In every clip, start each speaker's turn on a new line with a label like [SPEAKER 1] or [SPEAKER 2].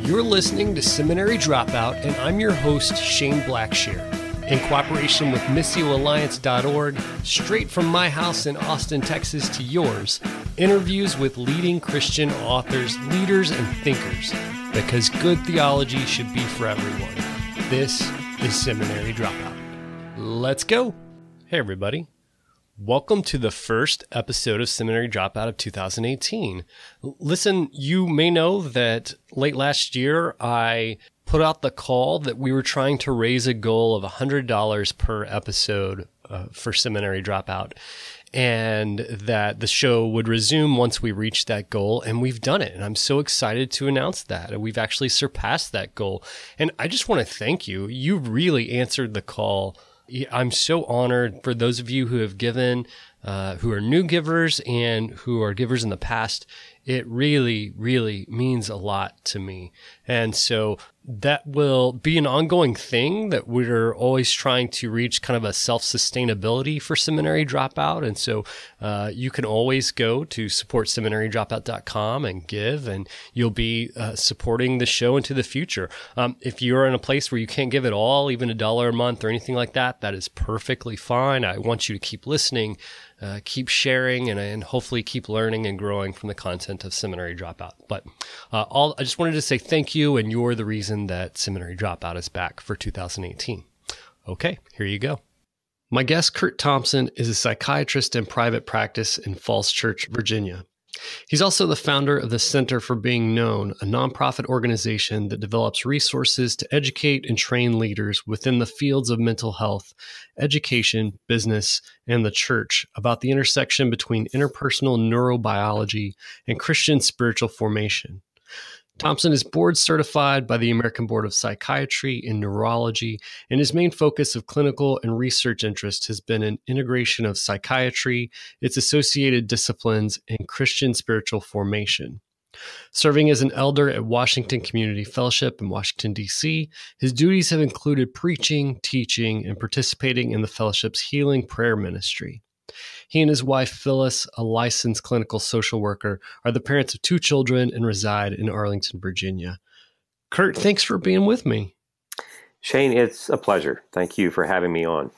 [SPEAKER 1] You're listening to Seminary Dropout, and I'm your host, Shane Blackshear. In cooperation with missioalliance.org, straight from my house in Austin, Texas to yours, interviews with leading Christian authors, leaders, and thinkers, because good theology should be for everyone. This is Seminary Dropout. Let's go. Hey, everybody. Welcome to the first episode of Seminary Dropout of 2018. Listen, you may know that late last year, I put out the call that we were trying to raise a goal of $100 per episode for Seminary Dropout, and that the show would resume once we reached that goal, and we've done it. And I'm so excited to announce that. We've actually surpassed that goal. And I just want to thank you. You really answered the call. I'm so honored for those of you who have given, who are new givers and who are givers in the past. It really, really means a lot to me. And so that will be an ongoing thing that we're always trying to reach, kind of a self-sustainability for Seminary Dropout. And so you can always go to supportseminarydropout.com and give, and you'll be supporting the show into the future. If you're in a place where you can't give at all, even $1 a month or anything like that, that is perfectly fine. I want you to keep listening, keep sharing, and hopefully keep learning and growing from the content of Seminary Dropout. But I just wanted to say thank you, and you're the reason that Seminary Dropout is back for 2018. Okay, here you go. My guest, Curt Thompson, is a psychiatrist in private practice in Falls Church, Virginia. He's also the founder of the Center for Being Known, a nonprofit organization that develops resources to educate and train leaders within the fields of mental health, education, business, and the church about the intersection between interpersonal neurobiology and Christian spiritual formation. Thompson is board certified by the American Board of Psychiatry in neurology, and his main focus of clinical and research interest has been an integration of psychiatry, its associated disciplines, and Christian spiritual formation. Serving as an elder at Washington Community Fellowship in Washington, D.C., his duties have included preaching, teaching, and participating in the fellowship's healing prayer ministry. He and his wife, Phyllis, a licensed clinical social worker, are the parents of 2 children and reside in Arlington, Virginia. Curt, thanks for being with me.
[SPEAKER 2] Shane, it's a pleasure. Thank you for having me on.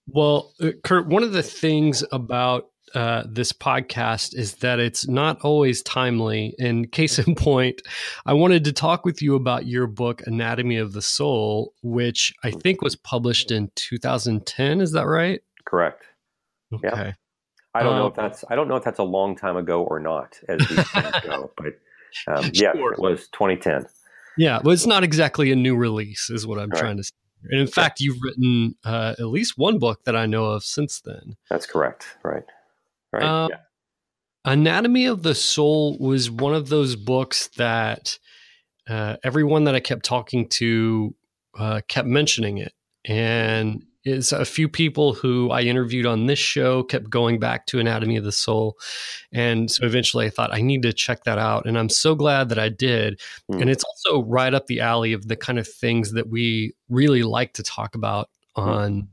[SPEAKER 1] Well, Curt, one of the things about this podcast is that it's not always timely. And case in point, I wanted to talk with you about your book, Anatomy of the Soul, which I think was published in 2010. Is that right?
[SPEAKER 2] Correct.
[SPEAKER 1] Okay.
[SPEAKER 2] Yeah. I don't know if that's a long time ago or not, as these things go, but yeah,
[SPEAKER 1] Sure.
[SPEAKER 2] it was 2010.
[SPEAKER 1] Yeah, well, it's not exactly a new release, is what I'm trying to say. And in fact, you've written at least one book that I know of since then.
[SPEAKER 2] That's correct. Right. Yeah.
[SPEAKER 1] Anatomy of the Soul was one of those books that everyone that I kept talking to kept mentioning it. And it's a few people who I interviewed on this show kept going back to Anatomy of the Soul. And so eventually I thought I need to check that out. And I'm so glad that I did. And it's also right up the alley of the kind of things that we really like to talk about on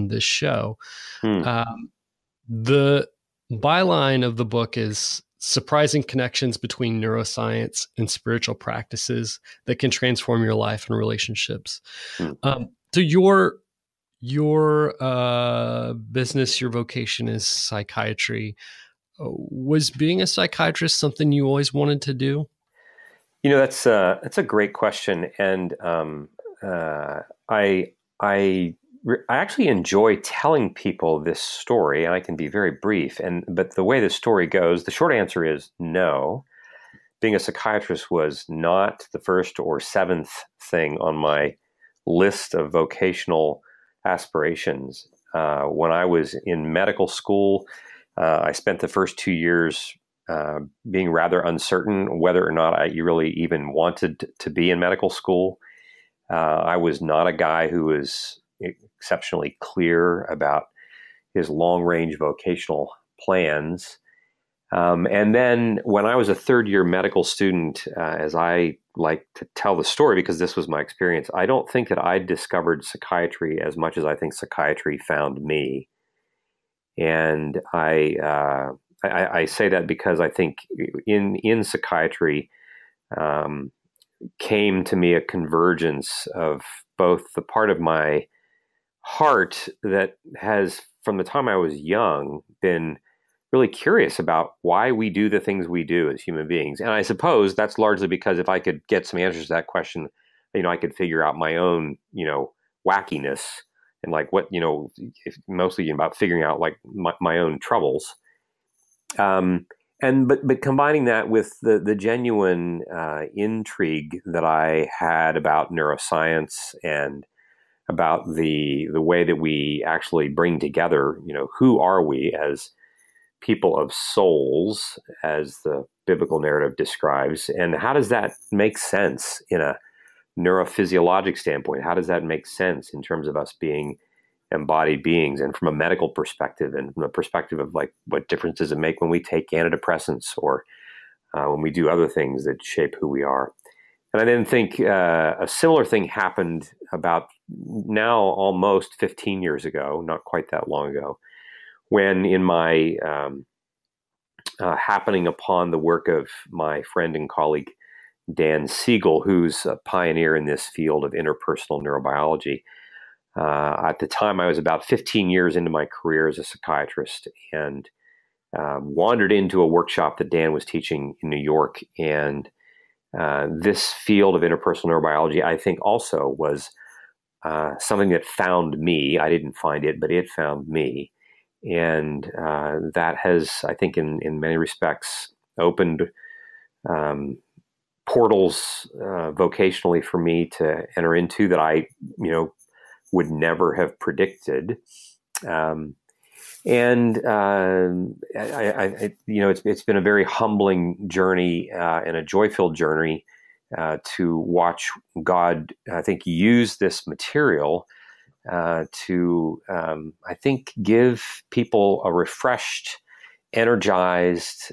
[SPEAKER 1] this show. The byline of the book is surprising connections between neuroscience and spiritual practices that can transform your life and relationships. So your business, your vocation is psychiatry. Was being a psychiatrist something you always wanted to do?
[SPEAKER 2] You know, that's a great question, and I actually enjoy telling people this story, and I can be very brief. But the way the story goes, the short answer is no. Being a psychiatrist was not the first or seventh thing on my list of vocational aspirations. When I was in medical school, I spent the first 2 years being rather uncertain whether or not I really even wanted to be in medical school. I was not a guy who was exceptionally clear about his long-range vocational plans. And then when I was a third-year medical student, as I like to tell the story because this was my experience, I don't think that I discovered psychiatry as much as I think psychiatry found me. And I say that because I think in psychiatry, came to me a convergence of both the part of my heart that has, from the time I was young, been really curious about why we do the things we do as human beings. And I suppose that's largely because if I could get some answers to that question, I could figure out my own, wackiness and like what, mostly about figuring out like my own troubles. But combining that with the genuine intrigue that I had about neuroscience and about the way that we actually bring together, who are we as people of souls, as the biblical narrative describes, and how does that make sense in a neurophysiologic standpoint? How does that make sense in terms of us being embodied beings, and from a medical perspective, and from the perspective of like what difference does it make when we take antidepressants or when we do other things that shape who we are? And I then think a similar thing happened about now almost 15 years ago, not quite that long ago, when in my happening upon the work of my friend and colleague, Dan Siegel, who's a pioneer in this field of interpersonal neurobiology. At the time, I was about 15 years into my career as a psychiatrist and wandered into a workshop that Dan was teaching in New York. And this field of interpersonal neurobiology, I think, also was something that found me. I didn't find it, but it found me. And that has, I think, in many respects, opened portals vocationally for me to enter into that I, would never have predicted. It's been a very humbling journey and a joy-filled journey to watch God, I think, use this material to, I think, give people a refreshed, energized,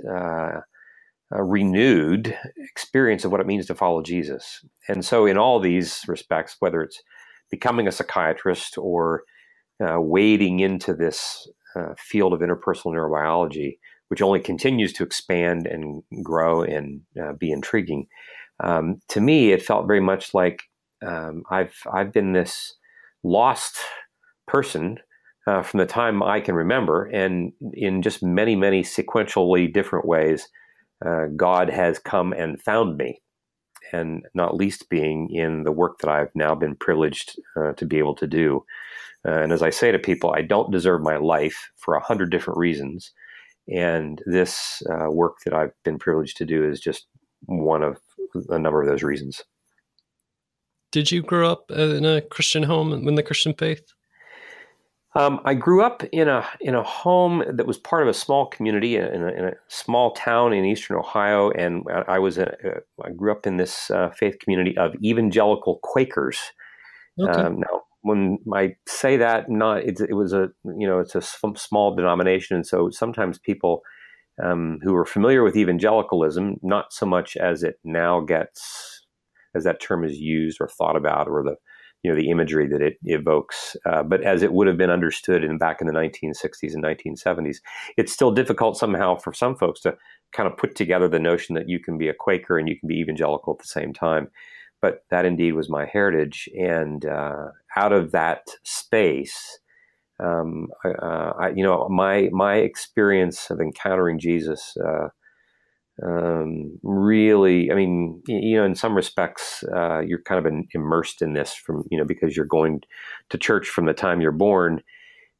[SPEAKER 2] renewed experience of what it means to follow Jesus. And so in all these respects, whether it's becoming a psychiatrist or wading into this field of interpersonal neurobiology, which only continues to expand and grow and be intriguing, to me, it felt very much like I've been this lost person from the time I can remember, and in just many, many sequentially different ways, God has come and found me, and not least being in the work that I've now been privileged to be able to do. And as I say to people, I don't deserve my life for 100 different reasons, and this work that I've been privileged to do is just one of a number of those reasons.
[SPEAKER 1] Did you grow up in a Christian home in the Christian faith?
[SPEAKER 2] I grew up in a home that was part of a small community in a small town in eastern Ohio, and I grew up in this faith community of evangelical Quakers.
[SPEAKER 1] Okay.
[SPEAKER 2] Now, when I say that, it's a small denomination, and so sometimes people who are familiar with evangelicalism, not so much as it now gets, as that term is used or thought about, or the imagery that it evokes, but as it would have been understood back in the 1960s and 1970s, it's still difficult somehow for some folks to kind of put together the notion that you can be a Quaker and you can be evangelical at the same time. But that indeed was my heritage, and out of that space, my experience of encountering Jesus. Really, I mean, in some respects, you're kind of immersed in this because you're going to church from the time you're born.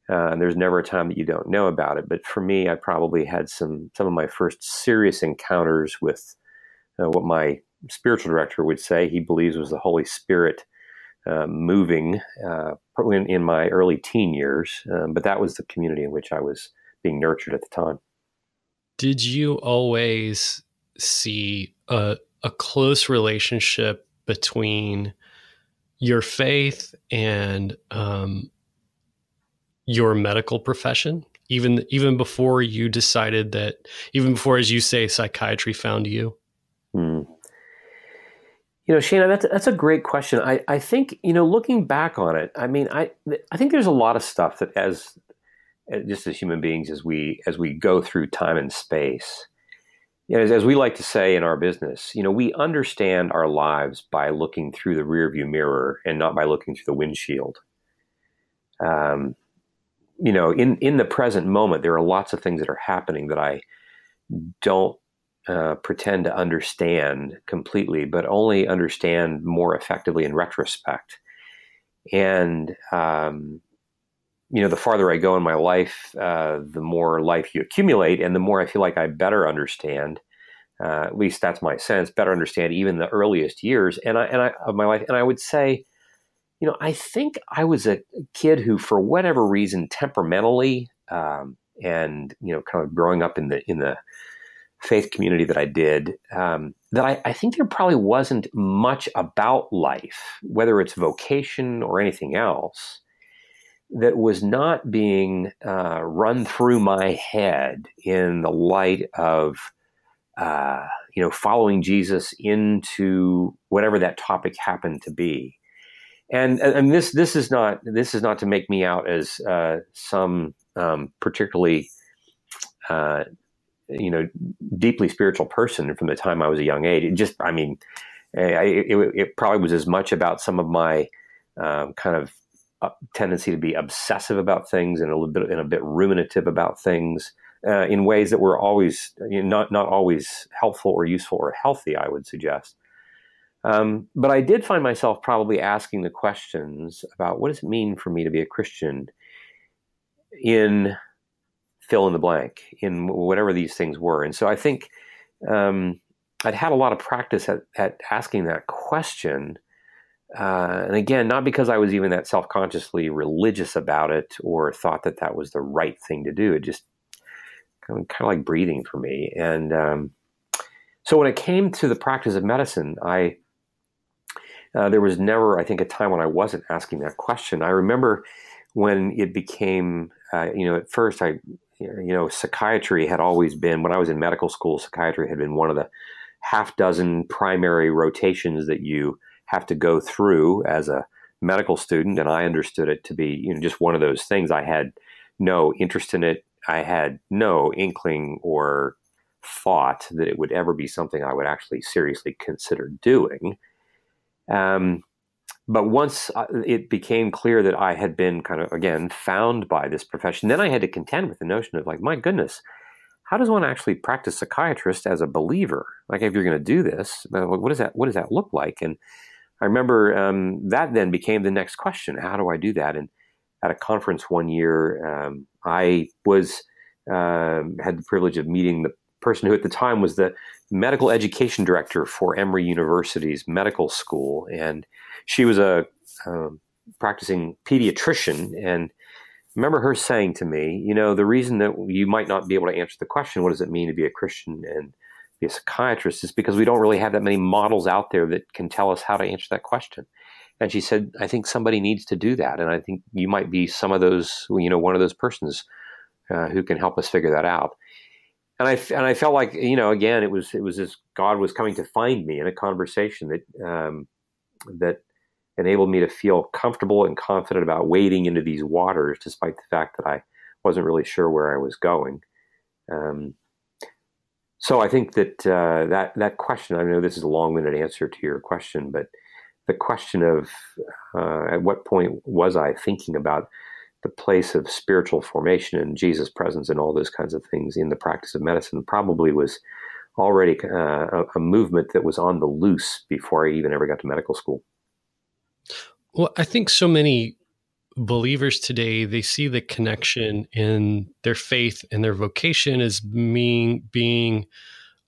[SPEAKER 2] And there's never a time that you don't know about it. But for me, I probably had some of my first serious encounters with what my spiritual director would say he believes was the Holy Spirit moving in my early teen years. But that was the community in which I was being nurtured at the time.
[SPEAKER 1] Did you always see a close relationship between your faith and your medical profession, even before you decided that, even before, as you say, psychiatry found you?
[SPEAKER 2] Shana, that's a great question. I think, looking back on it, I mean, I think there's a lot of stuff that just as human beings, as we go through time and space, as we like to say in our business, we understand our lives by looking through the rearview mirror and not by looking through the windshield. In the present moment, there are lots of things that are happening that I don't pretend to understand completely, but only understand more effectively in retrospect. And, the farther I go in my life, the more life you accumulate, and the more I feel like I better understand. At least that's my sense. Better understand even the earliest years, of my life. And I would say, I think I was a kid who, for whatever reason, temperamentally, and kind of growing up in the faith community that I did, that I think there probably wasn't much about life, whether it's vocation or anything else, that was not being run through my head in the light of following Jesus into whatever that topic happened to be. And this is not to make me out as some particularly deeply spiritual person from the time I was a young age. It probably was as much about some of my kind of tendency to be obsessive about things and a bit ruminative about things in ways that were always not always helpful or useful or healthy, I would suggest. But I did find myself probably asking the questions about what does it mean for me to be a Christian in fill in the blank, in whatever these things were. And so I think I'd had a lot of practice at asking that question. And again, not because I was even that self-consciously religious about it or thought that was the right thing to do. It just kind of like breathing for me. And so when it came to the practice of medicine, there was never, I think, a time when I wasn't asking that question. I remember when it became, at first psychiatry had always been, when I was in medical school, psychiatry had been one of the half dozen primary rotations that you have to go through as a medical student. And I understood it to be, just one of those things. I had no interest in it. I had no inkling or thought that it would ever be something I would actually seriously consider doing. But once it became clear that I had been kind of, again, found by this profession, then I had to contend with the notion of like, my goodness, how does one actually practice psychiatrist as a believer? Like, if you're going to do this, what does that look like? And I remember that then became the next question. How do I do that? And at a conference one year, I had the privilege of meeting the person who at the time was the medical education director for Emory University's medical school. And she was a practicing pediatrician. And I remember her saying to me, the reason that you might not be able to answer the question, what does it mean to be a Christian and be a psychiatrist, is because we don't really have that many models out there that can tell us how to answer that question. And she said, I think somebody needs to do that. And I think you might be some of those, one of those persons who can help us figure that out. And I felt like, again, it was as God was coming to find me in a conversation that enabled me to feel comfortable and confident about wading into these waters, despite the fact that I wasn't really sure where I was going. So I think that that question, I know this is a long-winded answer to your question, but the question of at what point was I thinking about the place of spiritual formation and Jesus' presence and all those kinds of things in the practice of medicine probably was already a movement that was on the loose before I even ever got to medical school.
[SPEAKER 1] Well, I think so many believers today, they see the connection in their faith and their vocation as being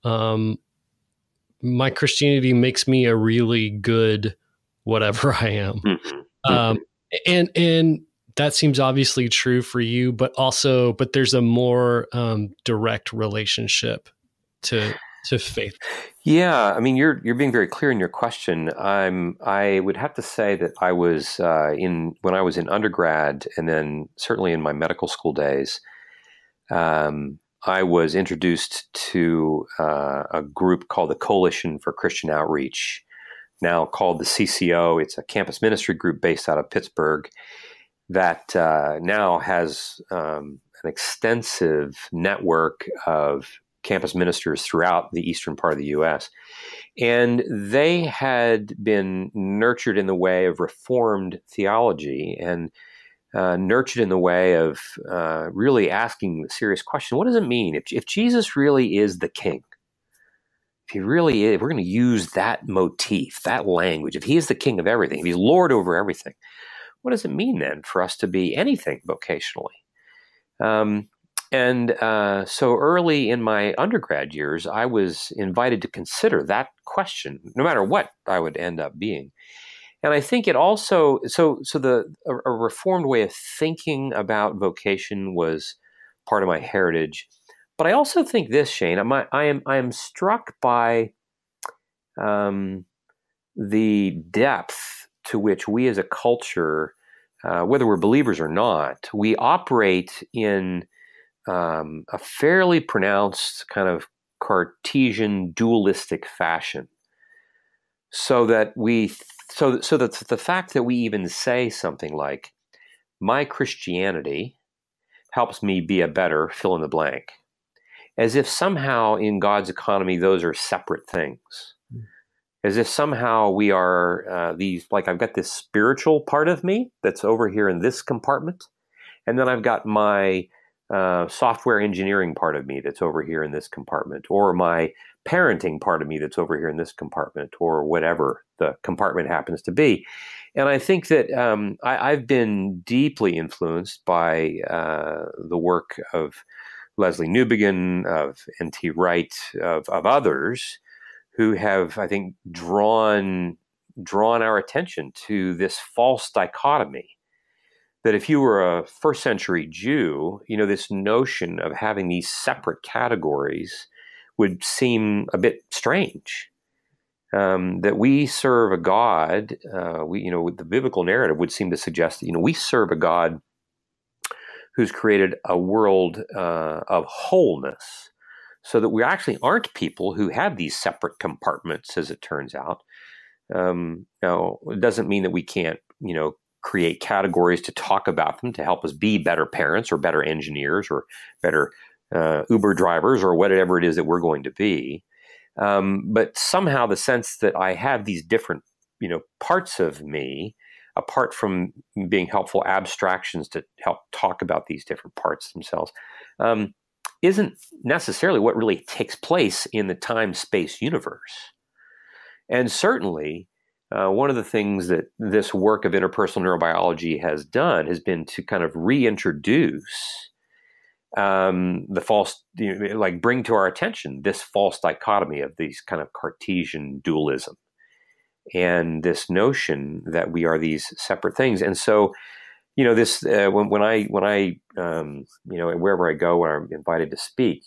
[SPEAKER 1] my Christianity makes me a really good whatever I am. And that seems obviously true for you, but there's a more direct relationship to faith.
[SPEAKER 2] Yeah, I mean, you're being very clear in your question. I would have to say that I was when I was in undergrad, and then certainly in my medical school days, I was introduced to a group called the Coalition for Christian Outreach, now called the CCO. It's a campus ministry group based out of Pittsburgh that now has an extensive network of campus ministers throughout the eastern part of the U.S. And they had been nurtured in the way of Reformed theology and nurtured in the way of really asking the serious question, what does it mean? If Jesus really is the king, if he really is, we're going to use that motif, that language, if he is the king of everything, if he's Lord over everything, what does it mean then for us to be anything vocationally? So early in my undergrad years, I was invited to consider that question, no matter what I would end up being. And I think it also, a Reformed way of thinking about vocation was part of my heritage. But I also think this, Shane, I am struck by the depth to which we as a culture, whether we're believers or not, we operate in a fairly pronounced kind of Cartesian dualistic fashion. So that the fact that we even say something like, my Christianity helps me be a better fill in the blank, as if somehow in God's economy those are separate things. As if somehow we are I've got this spiritual part of me that's over here in this compartment, and then I've got my software engineering part of me that's over here in this compartment, or my parenting part of me that's over here in this compartment, or whatever the compartment happens to be. And I think that I've been deeply influenced by the work of Leslie Newbigin, of N.T. Wright, of others who have, I think, drawn our attention to this false dichotomy. That if you were a first century Jew, this notion of having these separate categories would seem a bit strange. That we serve a God, the biblical narrative would seem to suggest that, we serve a God who's created a world of wholeness, so that we actually aren't people who have these separate compartments, as it turns out. Now, it doesn't mean that we can't, create categories to talk about them to help us be better parents or better engineers or better Uber drivers or whatever it is that we're going to be. But somehow the sense that I have these different, parts of me, apart from being helpful abstractions to help talk about these different parts themselves, isn't necessarily what really takes place in the time-space universe. And certainly, one of the things that this work of interpersonal neurobiology has done has been to kind of reintroduce the false, bring to our attention this false dichotomy of these kind of Cartesian dualism and this notion that we are these separate things. And so, this when I wherever I go when I'm invited to speak,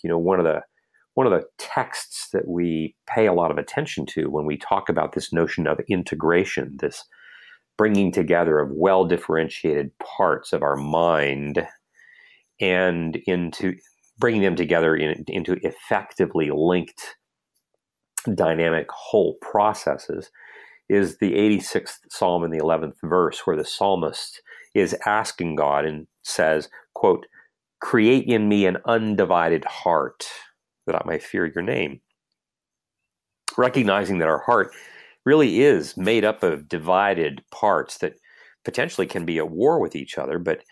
[SPEAKER 2] one of the texts that we pay a lot of attention to when we talk about this notion of integration, this bringing together of well-differentiated parts of our mind and into bringing them together into effectively linked dynamic whole processes, is the 86th Psalm in the 11th verse, where the psalmist is asking God and says, quote, "Create in me an undivided heart, that I may fear your name." Recognizing that our heart really is made up of divided parts that potentially can be at war with each other, but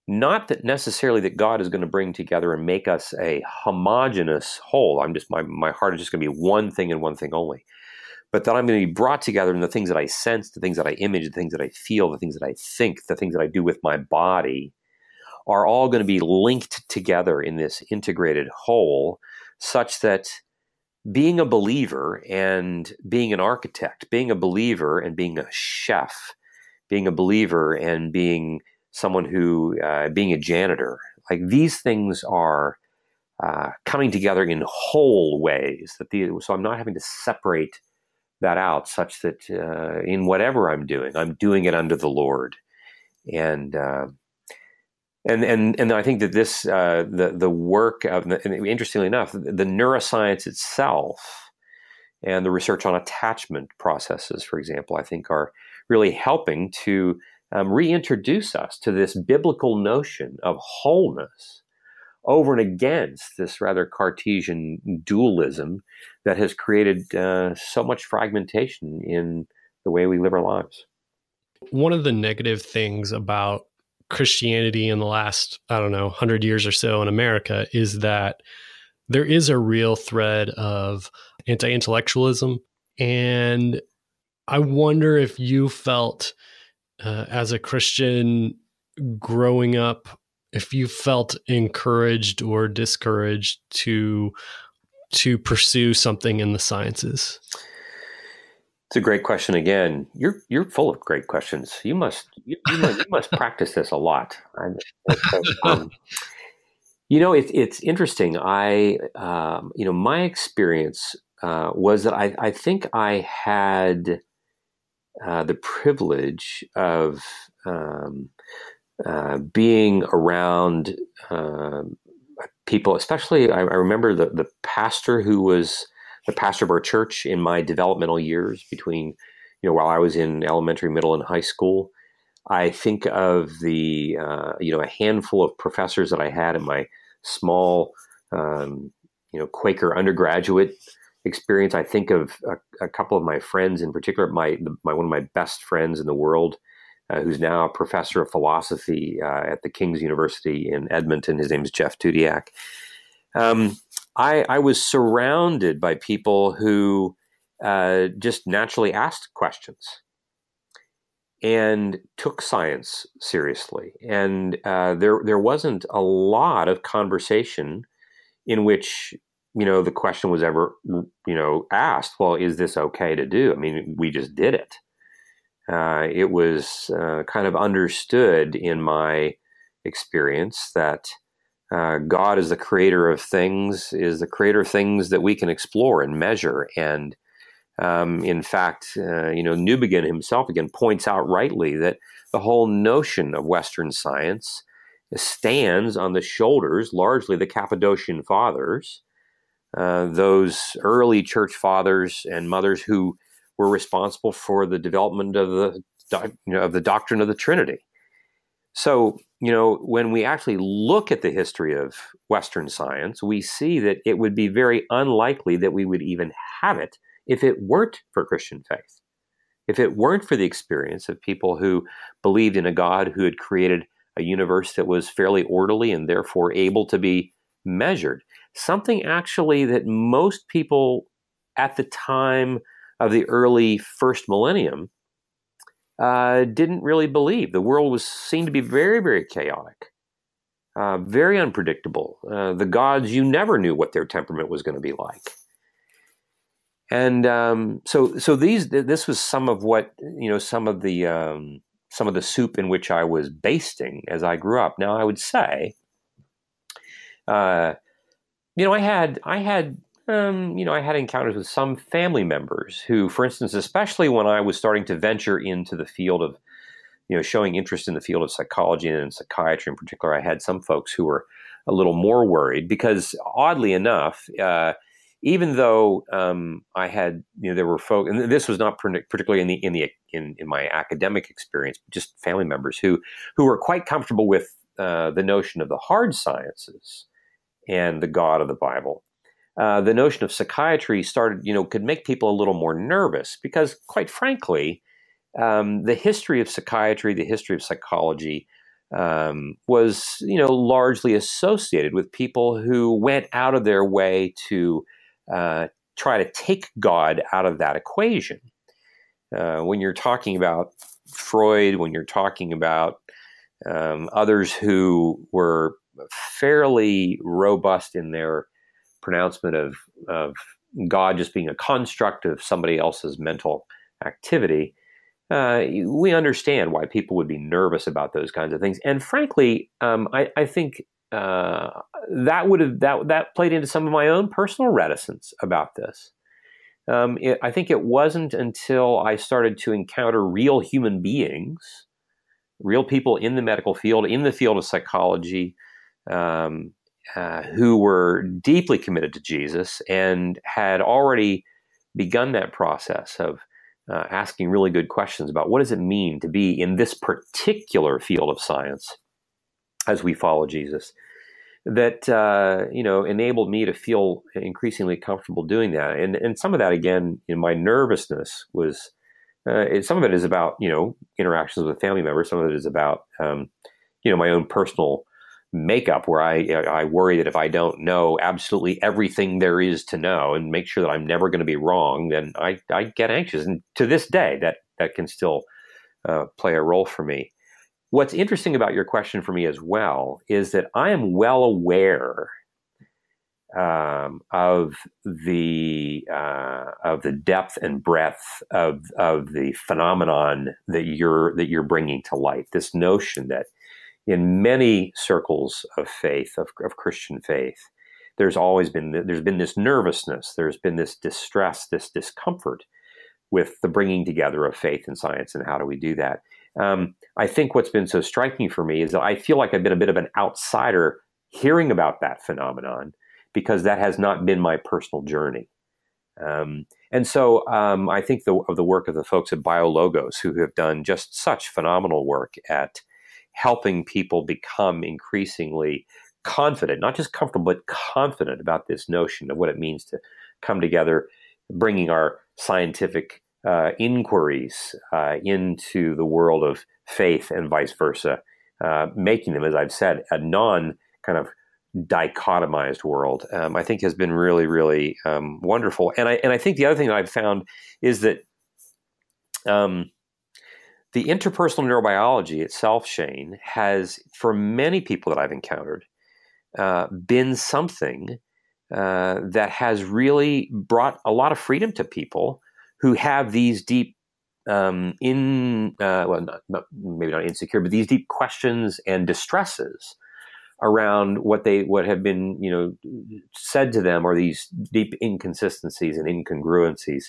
[SPEAKER 2] not that necessarily that God is going to bring together and make us a homogeneous whole. My heart is just going to be one thing and one thing only. But that I'm going to be brought together in the things that I sense, the things that I image, the things that I feel, the things that I think, the things that I do with my body are all going to be linked together in this integrated whole, such that being a believer and being an architect, being a believer and being a chef, being a believer and being someone who, being a janitor, like these things are coming together in whole ways. So I'm not having to separate that out, such that in whatever I'm doing it under the Lord. And I think that this the work of, and interestingly enough, the neuroscience itself and the research on attachment processes, for example, I think are really helping to reintroduce us to this biblical notion of wholeness, over and against this rather Cartesian dualism that has created so much fragmentation in the way we live our lives.
[SPEAKER 1] One of the negative things about Christianity in the last, 100 years or so in America is that there is a real thread of anti-intellectualism. And I wonder if you felt, as a Christian growing up, if you felt encouraged or discouraged to pursue something in the sciences.
[SPEAKER 2] It's a great question. Again, you're full of great questions. You must practice this a lot. It's interesting. My experience was that I think I had the privilege of being around people, especially I remember the pastor who was the pastor of our church in my developmental years between, while I was in elementary, middle, and high school. I think of a handful of professors that I had in my small, Quaker undergraduate experience. I think of a couple of my friends in particular, one of my best friends in the world, who's now a professor of philosophy at the King's University in Edmonton. His name is Jeff Dudiak. I was surrounded by people who just naturally asked questions and took science seriously. And there wasn't a lot of conversation in which, the question was ever, asked, well, is this okay to do? I mean, we just did it. It was kind of understood in my experience that God is the creator of things, is the creator of things that we can explore and measure. And in fact, Newbegin himself again points out rightly that the whole notion of Western science stands on the shoulders, largely the Cappadocian fathers, those early church fathers and mothers who were responsible for the development of the doctrine of the Trinity. So, when we actually look at the history of Western science, we see that it would be very unlikely that we would even have it if it weren't for Christian faith, if it weren't for the experience of people who believed in a God who had created a universe that was fairly orderly and therefore able to be measured. Something actually that most people at the time of the early first millennium didn't really believe. The world seemed to be very, very chaotic, very unpredictable. The gods, you never knew what their temperament was going to be like. And so this was some of what, some of the soup in which I was basting as I grew up. Now, I would say, I had encounters with some family members who, for instance, especially when I was starting to venture into the field of, showing interest in the field of psychology and in psychiatry in particular, I had some folks who were a little more worried because, oddly enough, even though I had, there were folks, and this was not particularly in my academic experience, but just family members who were quite comfortable with the notion of the hard sciences and the God of the Bible. The notion of psychiatry could make people a little more nervous because, quite frankly, the history of psychiatry, the history of psychology was, largely associated with people who went out of their way to try to take God out of that equation. When you're talking about Freud, when you're talking about others who were fairly robust in their pronouncement of God just being a construct of somebody else's mental activity, we understand why people would be nervous about those kinds of things. And frankly, I think that played into some of my own personal reticence about this. I think it wasn't until I started to encounter real human beings, real people in the medical field, in the field of psychology, who were deeply committed to Jesus and had already begun that process of asking really good questions about what does it mean to be in this particular field of science as we follow Jesus. that enabled me to feel increasingly comfortable doing that. And some of that, again, in my nervousness was some of it is about interactions with family members. Some of it is about my own personal makeup, where I worry that if I don't know absolutely everything there is to know and make sure that I'm never going to be wrong, then I get anxious. And to this day, that can still play a role for me. What's interesting about your question for me as well is that I am well aware of the depth and breadth of the phenomenon that you're bringing to light. This notion that in many circles of faith, of Christian faith, there's been this nervousness, there's been this distress, this discomfort with the bringing together of faith and science, and how do we do that? I think what's been so striking for me is that I feel like I've been a bit of an outsider hearing about that phenomenon, because that has not been my personal journey. And so I think of the work of the folks at BioLogos, who have done just such phenomenal work at helping people become increasingly confident, not just comfortable, but confident about this notion of what it means to come together, bringing our scientific inquiries into the world of faith and vice versa, making them, as I've said, a kind of dichotomized world, I think has been really, really wonderful. And I think the other thing that I've found is that the interpersonal neurobiology itself, Shane, has, for many people that I've encountered, been something that has really brought a lot of freedom to people who have these deep, maybe not insecure, but these deep questions and distresses around what have been, said to them, or these deep inconsistencies and incongruencies.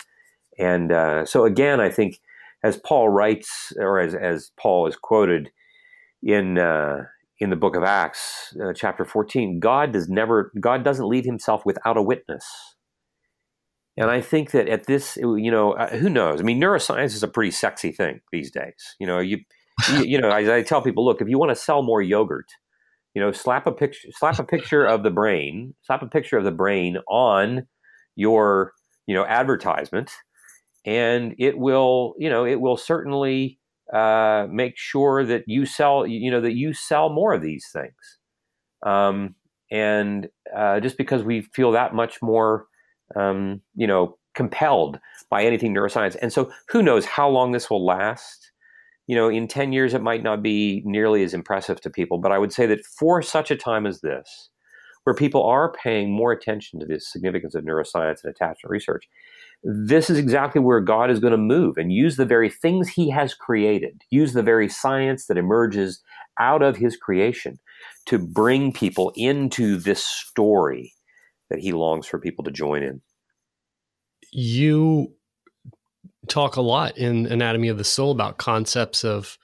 [SPEAKER 2] And so again, I think, as Paul writes, or as Paul is quoted in the book of Acts, chapter 14, God doesn't leave himself without a witness. And I think that at this, who knows? I mean, neuroscience is a pretty sexy thing these days. I tell people, look, if you want to sell more yogurt, slap a picture of the brain on your, advertisement, and it will certainly make sure that you sell more of these things. And just because we feel that much more, compelled by anything neuroscience. And so who knows how long this will last? In 10 years, it might not be nearly as impressive to people, but I would say that for such a time as this, where people are paying more attention to the significance of neuroscience and attachment research, this is exactly where God is going to move and use the very things he has created, use the very science that emerges out of his creation to bring people into this story that he longs for people to join in.
[SPEAKER 1] You talk a lot in Anatomy of the Soul about concepts of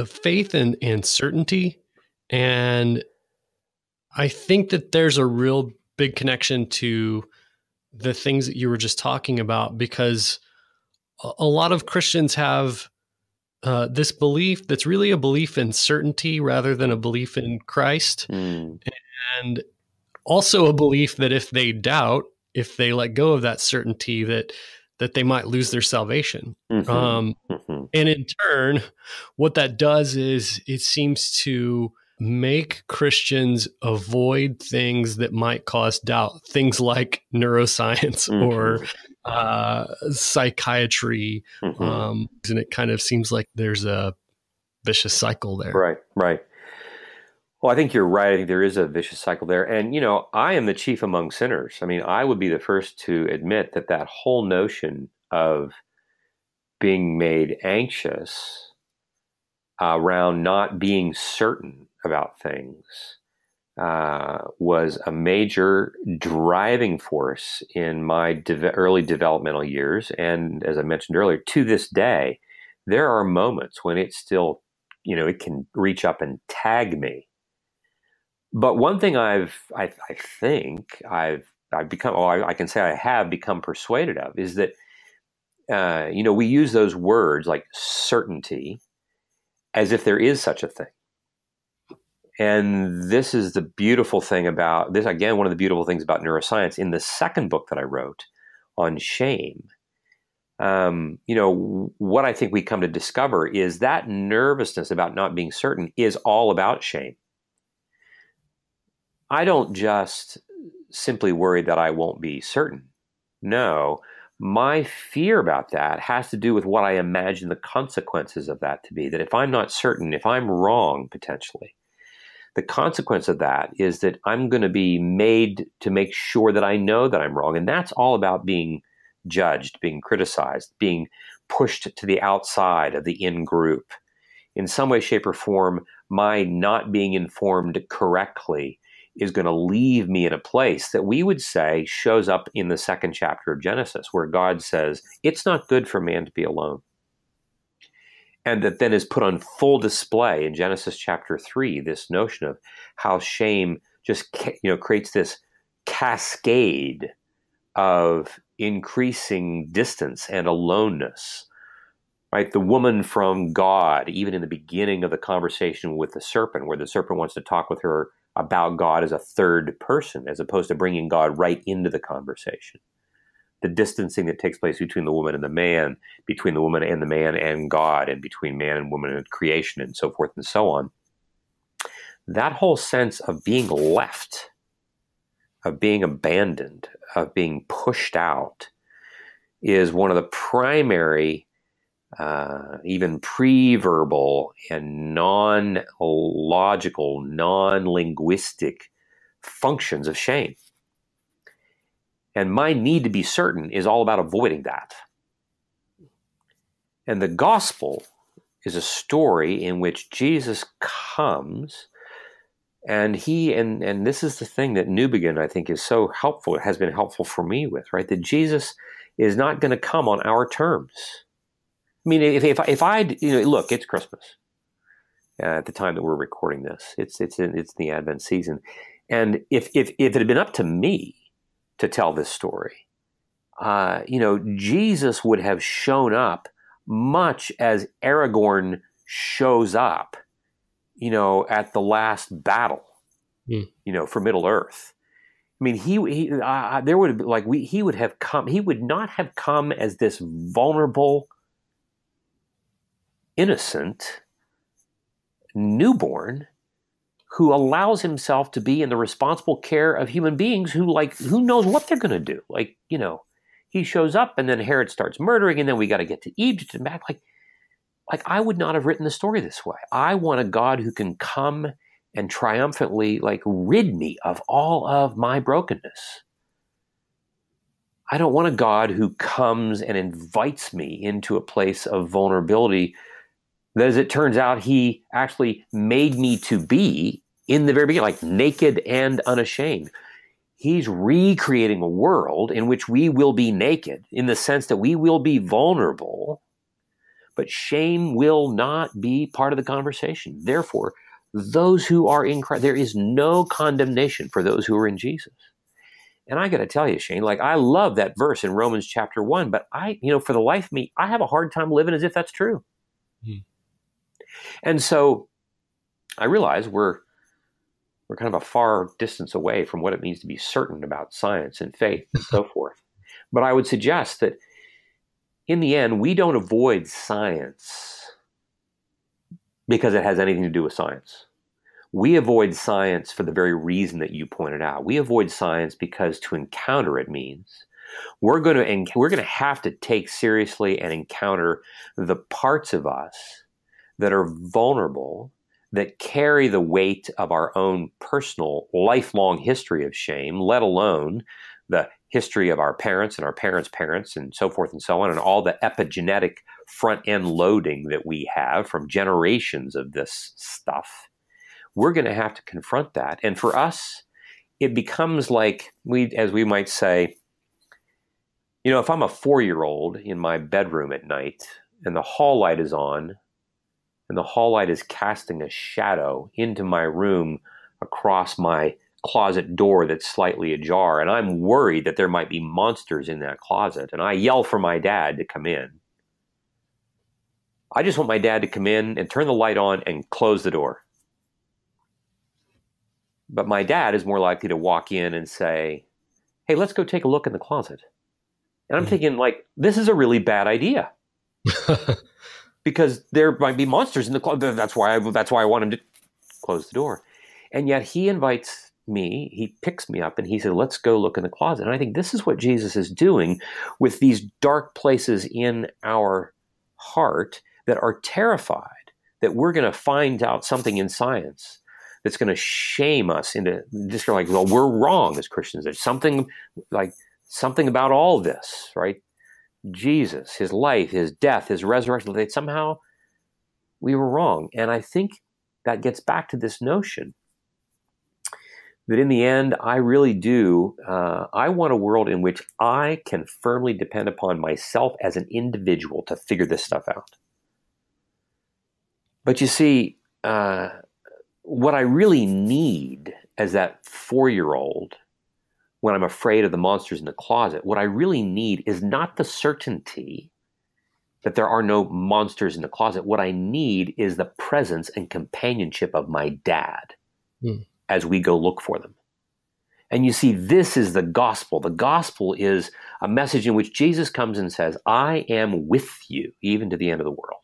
[SPEAKER 1] faith and certainty. And I think that there's a real big connection to the things that you were just talking about, because a lot of Christians have this belief that's really a belief in certainty rather than a belief in Christ. And also a belief that if they doubt, if they let go of that certainty, that they might lose their salvation. And in turn, what that does is it seems to make Christians avoid things that might cause doubt, things like neuroscience or psychiatry. And it kind of seems like there's a vicious cycle there.
[SPEAKER 2] Right. Well, I think you're right. I think there is a vicious cycle there. And, I am the chief among sinners. I mean, I would be the first to admit that whole notion of being made anxious around not being certain about things was a major driving force in my early developmental years. And as I mentioned earlier, to this day, there are moments when it still, it can reach up and tag me. But one thing I think I've become, I can say I have become persuaded of, is that, we use those words like certainty as if there is such a thing. And this is the beautiful thing about this. Again, one of the beautiful things about neuroscience in the second book that I wrote on shame. What I think we come to discover is that nervousness about not being certain is all about shame. I don't just simply worry that I won't be certain. No, my fear about that has to do with what I imagine the consequences of that to be. That if I'm not certain, if I'm wrong potentially, the consequence of that is that I'm going to be made to make sure that I know that I'm wrong. And that's all about being judged, being criticized, being pushed to the outside of the in-group. In some way, shape, or form, my not being informed correctly is going to leave me in a place that we would say shows up in the second chapter of Genesis, where God says, it's not good for man to be alone. And that then is put on full display in Genesis chapter 3, this notion of how shame just creates this cascade of increasing distance and aloneness. Right? The woman from God, even in the beginning of the conversation with the serpent, where the serpent wants to talk with her about God as a third person, as opposed to bringing God right into the conversation. The distancing that takes place between the woman and the man, between the woman and the man and God, and between man and woman and creation, and so forth and so on. That whole sense of being left, of being abandoned, of being pushed out, is one of the primary, even pre-verbal and non-logical, non-linguistic functions of shame. And my need to be certain is all about avoiding that. And the gospel is a story in which Jesus comes, and and this is the thing that Newbegin, I think, is so helpful. It has been helpful for me with, right? That Jesus is not going to come on our terms. I mean, if I look, it's Christmas at the time that we're recording this. It's the Advent season, and if it had been up to me to tell this story, Jesus would have shown up much as Aragorn shows up, at the last battle, for Middle Earth. I mean, he would have come. He would not have come as this vulnerable, innocent newborn who allows himself to be in the responsible care of human beings who knows what they're going to do. He shows up and then Herod starts murdering, and then we got to get to Egypt and back. Like I would not have written the story this way. I want a God who can come and triumphantly rid me of all of my brokenness. I don't want a God who comes and invites me into a place of vulnerability that, as it turns out, he actually made me to be in the very beginning, naked and unashamed. He's recreating a world in which we will be naked, in the sense that we will be vulnerable, but shame will not be part of the conversation. Therefore, those who are in Christ, there is no condemnation for those who are in Jesus. And I got to tell you, Shane, I love that verse in Romans chapter 1, but for the life of me, I have a hard time living as if that's true. And so I realize we're kind of a far distance away from what it means to be certain about science and faith and so forth. But I would suggest that in the end, we don't avoid science because it has anything to do with science. We avoid science for the very reason that you pointed out. We avoid science because to encounter it means we're going to have to take seriously and encounter the parts of us that are vulnerable, that carry the weight of our own personal lifelong history of shame, let alone the history of our parents and our parents' parents and so forth and so on, and all the epigenetic front-end loading that we have from generations of this stuff. We're going to have to confront that. And for us, it becomes as we might say, if I'm a 4-year-old in my bedroom at night and the hall light is on, and the hall light is casting a shadow into my room across my closet door that's slightly ajar, and I'm worried that there might be monsters in that closet, and I yell for my dad to come in. I just want my dad to come in and turn the light on and close the door. But my dad is more likely to walk in and say, hey, let's go take a look in the closet. And I'm thinking, like, this is a really bad idea. Because there might be monsters in the closet. That's why I want him to close the door. And yet he invites me, he picks me up and he said, let's go look in the closet. And I think this is what Jesus is doing with these dark places in our heart that are terrified that we're going to find out something in science that's going to shame us into just like, well, we're wrong as Christians. There's something about all this, right? Jesus, his life, his death, his resurrection, that somehow we were wrong. And I think that gets back to this notion that in the end, I really do, I want a world in which I can firmly depend upon myself as an individual to figure this stuff out. But you see, what I really need as that 4-year-old, when I'm afraid of the monsters in the closet, what I really need is not the certainty that there are no monsters in the closet. What I need is the presence and companionship of my dad as we go look for them. And you see, this is the gospel. The gospel is a message in which Jesus comes and says, I am with you even to the end of the world.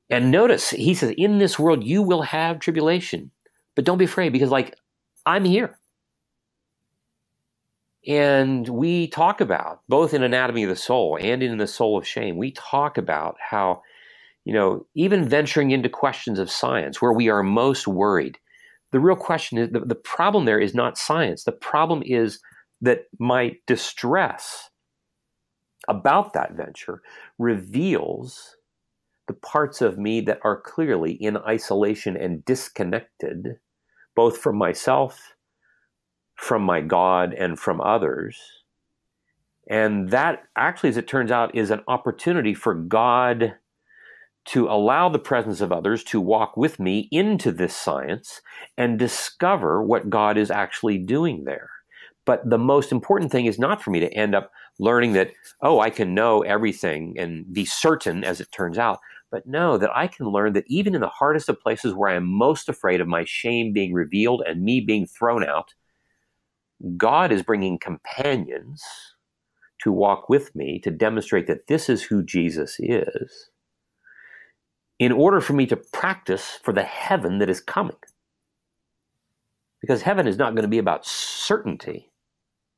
[SPEAKER 2] And notice, he says, in this world, you will have tribulation, but don't be afraid because I'm here. And we talk about, both in Anatomy of the Soul and in The Soul of Shame, we talk about how, even venturing into questions of science where we are most worried, the real question is, the problem there is not science. The problem is that my distress about that venture reveals the parts of me that are clearly in isolation and disconnected, both from myself, from my God, and from others. And that actually, as it turns out, is an opportunity for God to allow the presence of others to walk with me into this science and discover what God is actually doing there. But the most important thing is not for me to end up learning that, I can know everything and be certain, as it turns out, but know that I can learn that even in the hardest of places where I am most afraid of my shame being revealed and me being thrown out, God is bringing companions to walk with me to demonstrate that this is who Jesus is, in order for me to practice for the heaven that is coming. Because heaven is not going to be about certainty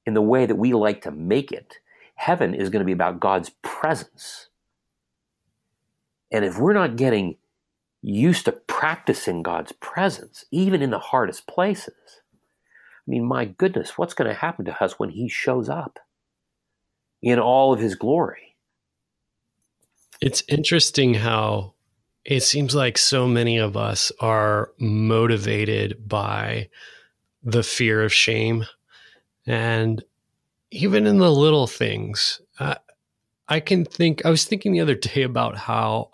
[SPEAKER 2] in the way that we like to make it. Heaven is going to be about God's presence. And if we're not getting used to practicing God's presence, even in the hardest places, I mean, my goodness, what's going to happen to us when he shows up in all of his glory?
[SPEAKER 1] It's interesting how it seems like so many of us are motivated by the fear of shame. And even in the little things, I was thinking the other day about how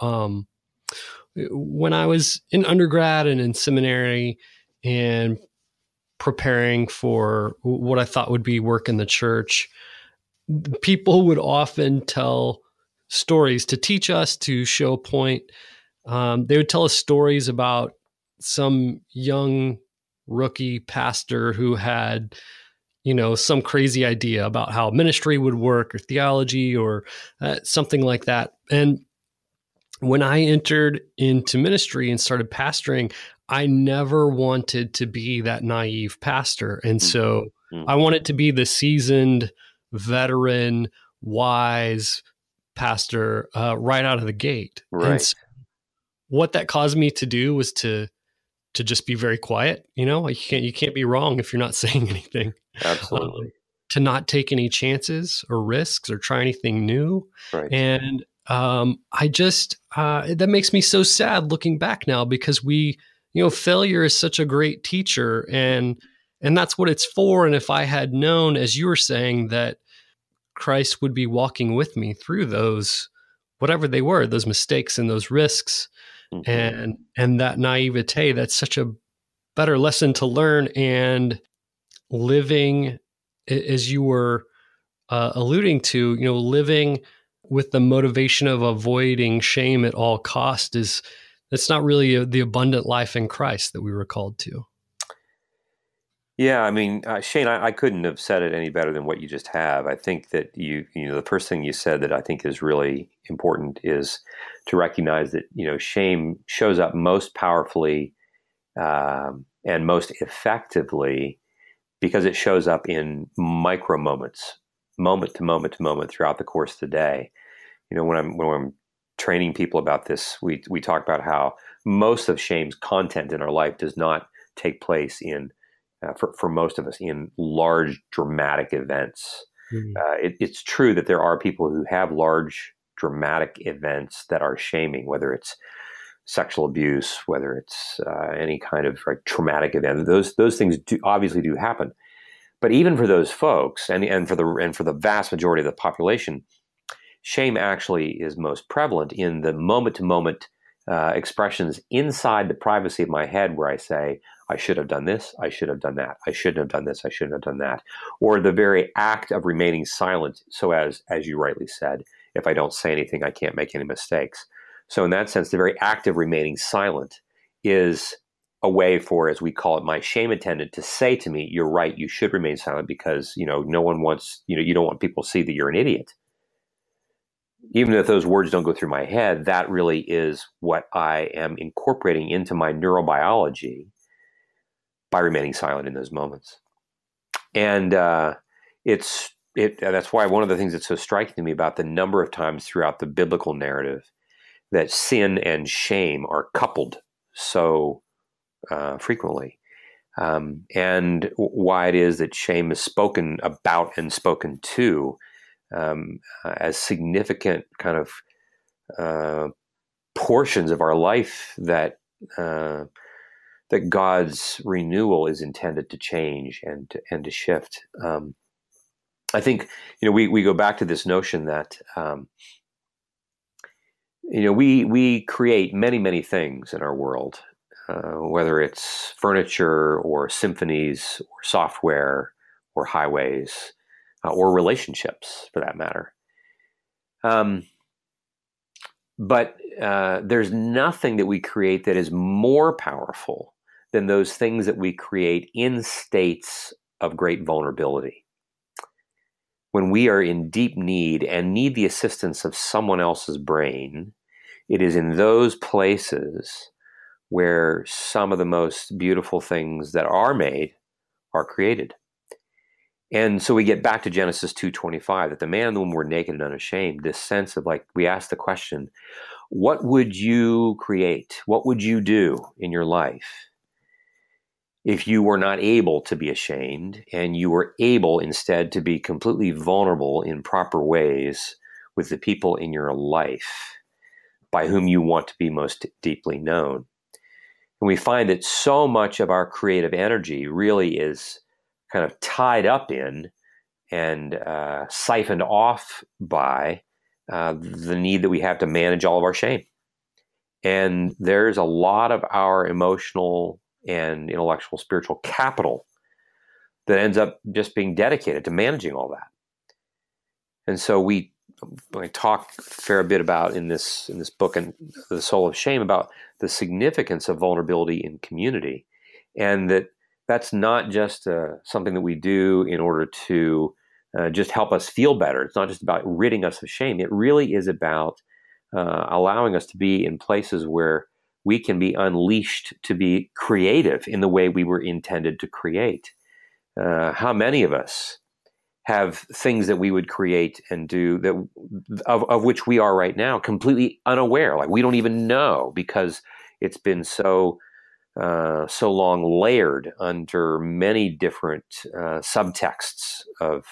[SPEAKER 1] when I was in undergrad and in seminary and preparing for what I thought would be work in the church, people would often tell stories to teach us, to show a point. They would tell us stories about some young rookie pastor who had, some crazy idea about how ministry would work or theology or something like that. And when I entered into ministry and started pastoring, I never wanted to be that naive pastor. And so I wanted to be the seasoned, veteran, wise pastor right out of the gate.
[SPEAKER 2] Right.
[SPEAKER 1] And so what that caused me to do was to just be very quiet. You can't be wrong if you're not saying anything.
[SPEAKER 2] Absolutely.
[SPEAKER 1] To not take any chances or risks or try anything new.
[SPEAKER 2] Right.
[SPEAKER 1] And I just, that makes me so sad looking back now, because failure is such a great teacher, and that's what it's for. And if I had known, as you were saying, that Christ would be walking with me through those, whatever they were, those mistakes and those risks, and that naivete, that's such a better lesson to learn. And living, as you were alluding to, living with the motivation of avoiding shame at all cost, that's not really the abundant life in Christ that we were called to.
[SPEAKER 2] Yeah, I mean, Shane, I couldn't have said it any better than what you just have. I think that the first thing you said that I think is really important is to recognize that, shame shows up most powerfully and most effectively because it shows up in micro moments, moment to moment to moment throughout the course of the day. When I'm training people about this, we talk about how most of shame's content in our life does not take place for most of us in large dramatic events.
[SPEAKER 1] Mm.
[SPEAKER 2] It's true that there are people who have large dramatic events that are shaming, whether it's sexual abuse, whether it's any kind of traumatic event. Those things obviously do happen. But even for those folks, and for the vast majority of the population, shame actually is most prevalent in the moment to moment expressions inside the privacy of my head, where I say, I should have done this, I should have done that, I shouldn't have done this, I shouldn't have done that, or the very act of remaining silent. So as you rightly said, if I don't say anything, I can't make any mistakes. So in that sense, the very act of remaining silent is a way for, as we call it, my shame attendant to say to me, you're right, you should remain silent because, no one wants, you don't want people to see that you're an idiot. Even if those words don't go through my head, that really is what I am incorporating into my neurobiology by remaining silent in those moments. And that's why one of the things that's so striking to me about the number of times throughout the biblical narrative that sin and shame are coupled so frequently, and why it is that shame is spoken about and spoken to as significant kind of portions of our life that God's renewal is intended to change and to shift. I think we go back to this notion that we create many things in our world, whether it's furniture or symphonies or software or highways or relationships, for that matter. But there's nothing that we create that is more powerful than those things that we create in states of great vulnerability. When we are in deep need and need the assistance of someone else's brain, it is in those places where some of the most beautiful things that are made are created. And so we get back to Genesis 2:25, that the man and the woman were naked and unashamed, this sense of we ask the question, what would you create? What would you do in your life if you were not able to be ashamed and you were able instead to be completely vulnerable in proper ways with the people in your life by whom you want to be most deeply known? And we find that so much of our creative energy really is kind of tied up in and siphoned off by the need that we have to manage all of our shame. And there's a lot of our emotional and intellectual, spiritual capital that ends up just being dedicated to managing all that. And so I talk a fair bit about in this book, and The Soul of Shame, about the significance of vulnerability in community, and that's not just something that we do in order to just help us feel better. It's not just about ridding us of shame. It really is about allowing us to be in places where we can be unleashed to be creative in the way we were intended to create. How many of us have things that we would create and do of which we are right now completely unaware? We don't even know, because it's been so long layered under many different subtexts of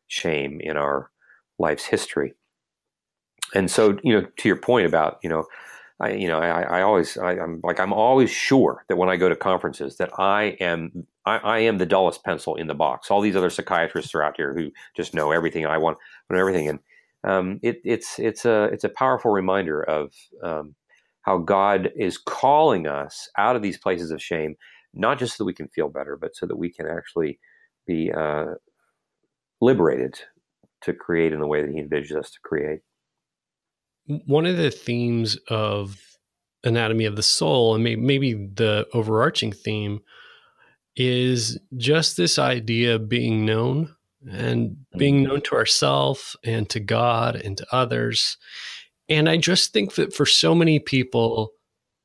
[SPEAKER 2] shame in our life's history. And so, to your point about, I'm always sure that when I go to conferences that I am the dullest pencil in the box. All these other psychiatrists are out here who just know everything I want and everything. And it's a powerful reminder of how God is calling us out of these places of shame, not just so that we can feel better, but so that we can actually be liberated to create in the way that He envisions us to create.
[SPEAKER 1] One of the themes of Anatomy of the Soul, and maybe the overarching theme, is just this idea of being known and being known to ourselves and to God and to others. And I just think that for so many people,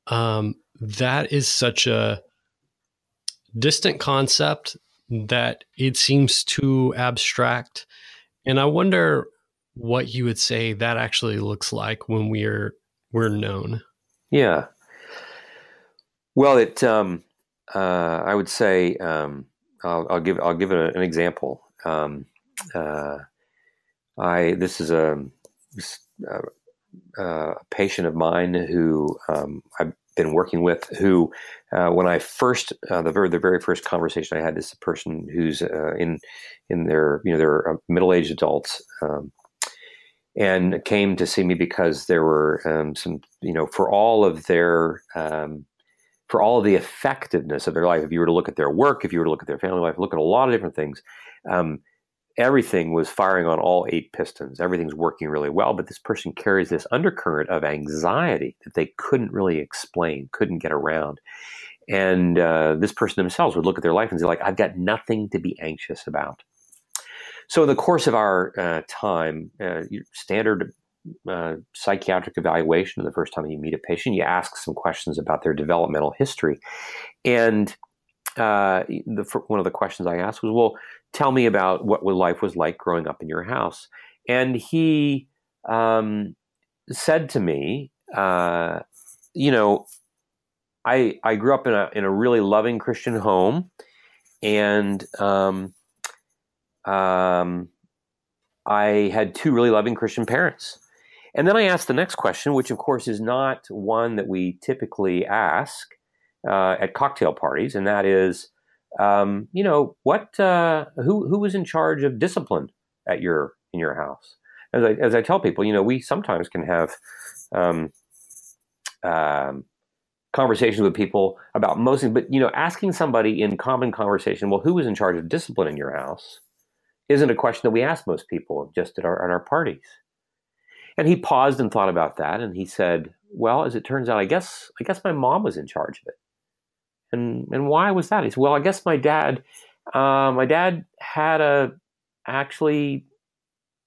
[SPEAKER 1] that is such a distant concept that it seems too abstract. And I wonder what you would say that actually looks like when we're known.
[SPEAKER 2] Yeah. Well, I would say, I'll give an example. This is a patient of mine who I've been working with. Who, when I first, the very first conversation I had, this person who's in their, they're middle-aged adults. And came to see me because there were some, for all of the effectiveness of their life, if you were to look at their work, if you were to look at their family life, look at a lot of different things, everything was firing on all 8 pistons. Everything's working really well, but this person carries this undercurrent of anxiety that they couldn't really explain, couldn't get around. And this person themselves would look at their life and say, like, I've got nothing to be anxious about. So in the course of our time, standard psychiatric evaluation, the first time you meet a patient, you ask some questions about their developmental history. And one of the questions I asked was, well, tell me about what life was like growing up in your house. And he said to me, I grew up in a really loving Christian home, and I had 2 really loving Christian parents. And then I asked the next question, which of course is not one that we typically ask at cocktail parties, and that is, who was in charge of discipline in your house? As I tell people, we sometimes can have conversations with people about most things, but asking somebody in common conversation, well, who was in charge of discipline in your house, isn't a question that we ask most people just at our parties. And he paused and thought about that, and he said, well, as it turns out, I guess my mom was in charge of it. And why was that? He said, well, I guess my dad had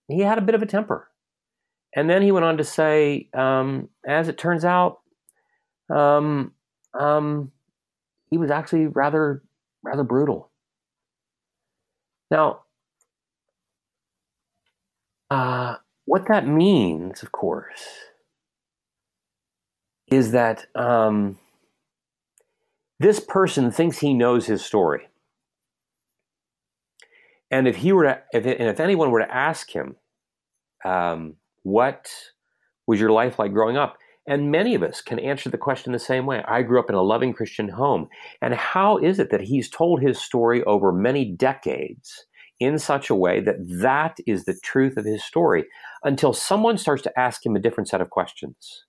[SPEAKER 2] he had a bit of a temper. And then he went on to say, as it turns out, he was actually rather brutal. Now, what that means, of course, is that this person thinks he knows his story, and if anyone were to ask him, what was your life like growing up? And many of us can answer the question the same way. I grew up in a loving Christian home. And how is it that he's told his story over many decades in such a way that that is the truth of his story, until someone starts to ask him a different set of questions?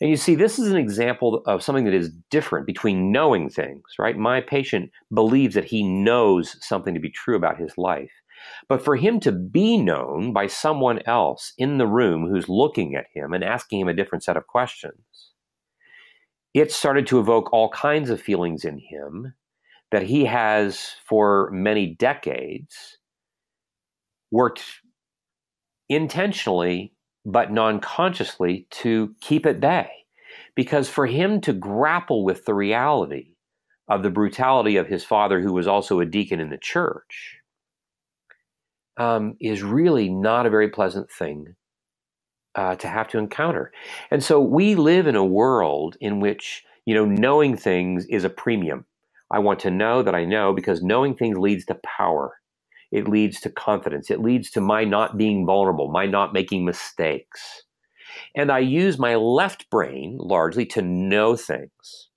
[SPEAKER 2] And you see, this is an example of something that is different between knowing things, right? My patient believes that he knows something to be true about his life. But for him to be known by someone else in the room who's looking at him and asking him a different set of questions, it started to evoke all kinds of feelings in him that he has for many decades worked intentionally but non-consciously to keep at bay. Because for him to grapple with the reality of the brutality of his father, who was also a deacon in the church, is really not a very pleasant thing to have to encounter. And so we live in a world in which, knowing things is a premium. I want to know that I know, because knowing things leads to power. It leads to confidence. It leads to my not being vulnerable, my not making mistakes. And I use my left brain largely to know things.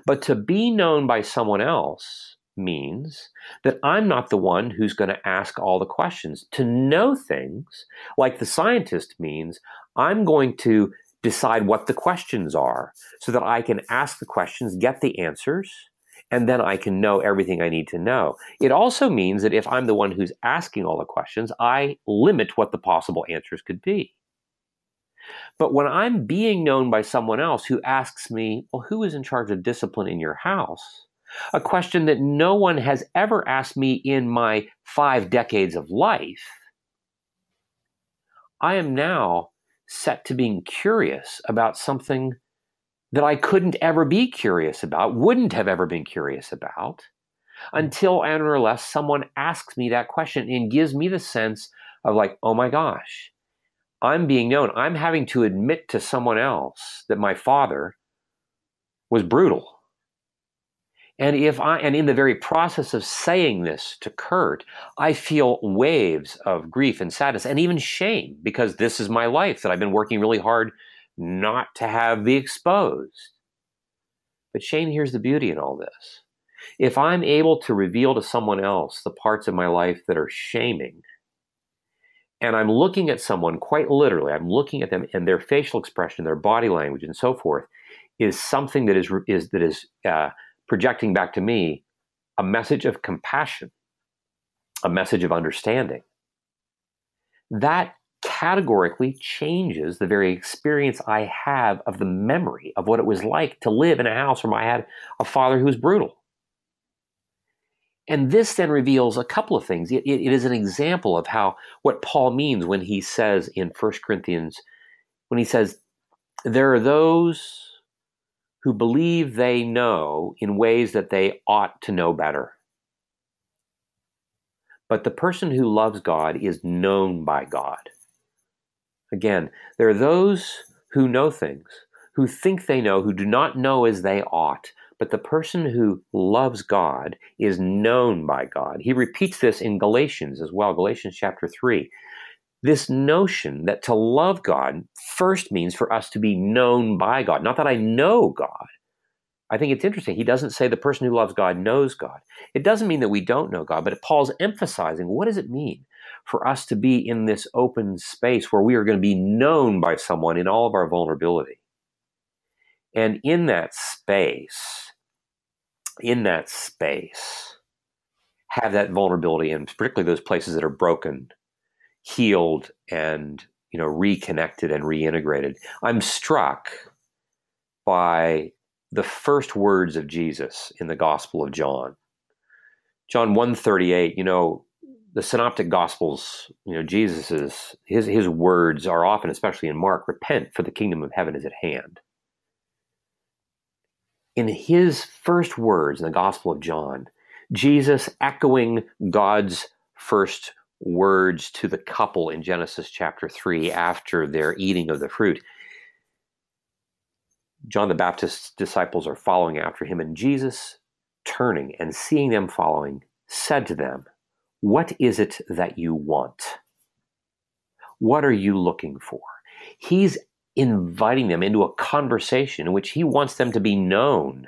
[SPEAKER 2] But to be known by someone else means that I'm not the one who's going to ask all the questions. To know things, like the scientist, means I'm going to decide what the questions are so that I can ask the questions, get the answers, and then I can know everything I need to know. It also means that if I'm the one who's asking all the questions, I limit what the possible answers could be. But when I'm being known by someone else who asks me, well, who is in charge of discipline in your house? a question that no one has ever asked me in my 5 decades of life, I am now set to being curious about something that I couldn't ever be curious about, wouldn't have ever been curious about, until and unless someone asks me that question and gives me the sense of like, oh my gosh, I'm being known. I'm having to admit to someone else that my father was brutal. And in the very process of saying this to Curt, I feel waves of grief and sadness and even shame, because this is my life that I've been working really hard not to have be exposed. But Shane, here's the beauty in all this. If I'm able to reveal to someone else the parts of my life that are shaming, and I'm looking at someone quite literally, I'm looking at them and their facial expression, their body language, and so forth, is something that is projecting back to me a message of compassion, a message of understanding. That categorically changes the very experience I have of the memory of what it was like to live in a house where I had a father who was brutal. And this then reveals a couple of things. It is an example of what Paul means when he says in 1 Corinthians, when he says, there are those who believe they know in ways that they ought to know better. But the person who loves God is known by God. Again, there are those who know things, who think they know, who do not know as they ought. But the person who loves God is known by God. He repeats this in Galatians as well, Galatians chapter 3. This notion that to love God first means for us to be known by God. Not that I know God. I think it's interesting. He doesn't say the person who loves God knows God. It doesn't mean that we don't know God, but Paul's emphasizing, what does it mean for us to be in this open space where we are going to be known by someone in all of our vulnerability? And in that space, have that vulnerability, and particularly those places that are broken, healed, and reconnected and reintegrated. I'm struck by the first words of Jesus in the Gospel of John. John 1:38, the synoptic Gospels, Jesus' his words are often, especially in Mark, repent, for the kingdom of heaven is at hand. In his first words in the Gospel of John, Jesus, echoing God's first words to the couple in Genesis chapter 3 after their eating of the fruit, John the Baptist's disciples are following after him, and Jesus, turning and seeing them following, said to them, "What is it that you want? What are you looking for?" He's inviting them into a conversation in which he wants them to be known.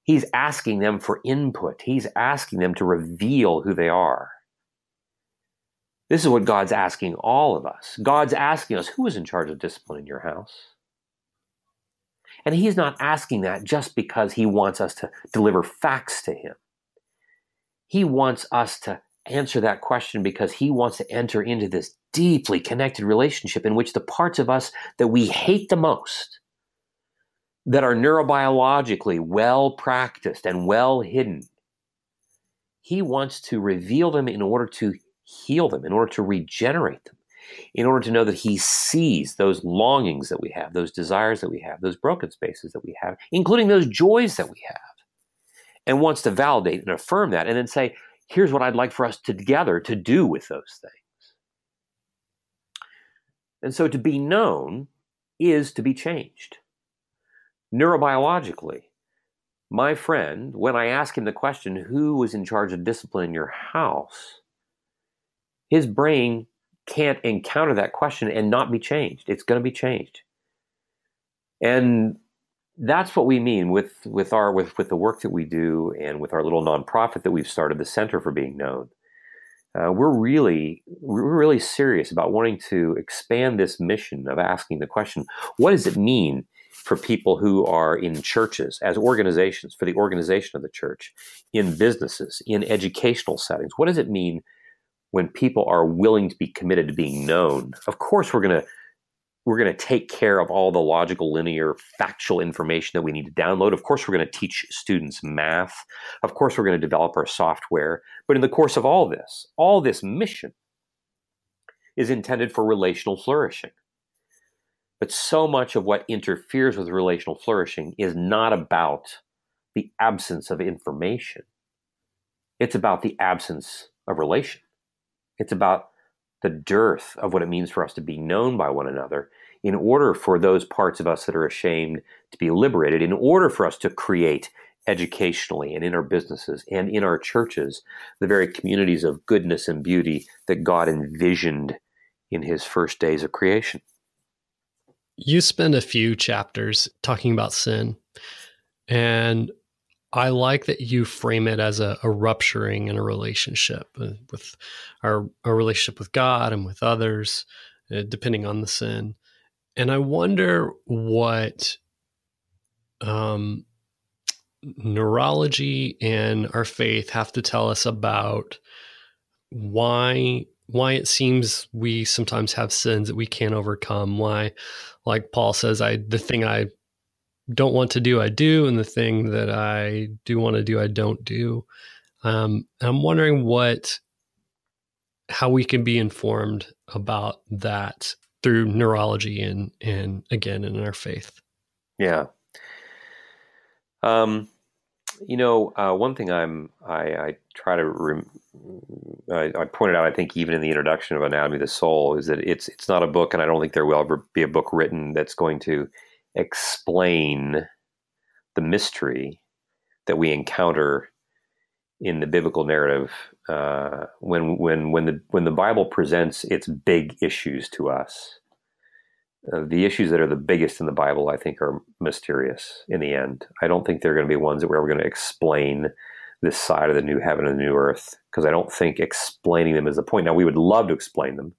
[SPEAKER 2] He's asking them for input. He's asking them to reveal who they are. This is what God's asking all of us. God's asking us, who is in charge of discipline in your house? And he's not asking that just because he wants us to deliver facts to him. He wants us to answer that question because he wants to enter into this deeply connected relationship in which the parts of us that we hate the most, that are neurobiologically well practiced and well hidden, he wants to reveal them in order to heal them, in order to regenerate them, in order to know that he sees those longings that we have, those desires that we have, those broken spaces that we have, including those joys that we have, and wants to validate and affirm that, and then say, here's what I'd like for us together to do with those things. And so to be known is to be changed. Neurobiologically, my friend, when I ask him the question, who was in charge of discipline in your house, his brain can't encounter that question and not be changed. It's going to be changed. And that's what we mean with the work that we do, and with our little nonprofit that we've started, the Center for Being Known. We're really serious about wanting to expand this mission of asking the question, what does it mean for people who are in churches, as organizations, for the organization of the church, in businesses, in educational settings? What does it mean when people are willing to be committed to being known? Of course, we're going to we're going to take care of all the logical, linear, factual information that we need to download. Of course, we're going to teach students math. Of course, we're going to develop our software. But in the course of all this mission is intended for relational flourishing. But so much of what interferes with relational flourishing is not about the absence of information. It's about the absence of relation. It's about the dearth of what it means for us to be known by one another in order for those parts of us that are ashamed to be liberated, in order for us to create educationally and in our businesses and in our churches the very communities of goodness and beauty that God envisioned in his first days of creation.
[SPEAKER 1] You spend a few chapters talking about sin, and I like that you frame it as a rupturing in a relationship with our relationship with God and with others, depending on the sin. And I wonder what neurology and our faith have to tell us about why it seems we sometimes have sins that we can't overcome. Why, like Paul says, the thing I don't want to do, I do, and the thing that I do want to do, I don't do. I'm wondering how we can be informed about that through neurology and again, in our faith.
[SPEAKER 2] Yeah. One thing I try to I pointed out, I think even in the introduction of Anatomy of the Soul, is that it's not a book, and I don't think there will ever be a book written that's going to explain the mystery that we encounter in the biblical narrative when the Bible presents its big issues to us. The issues that are the biggest in the Bible, I think, are mysterious in the end. I don't think they're going to be ones that we're ever going to explain this side of the new heaven and the new earth, because I don't think explaining them is the point. Now, we would love to explain them,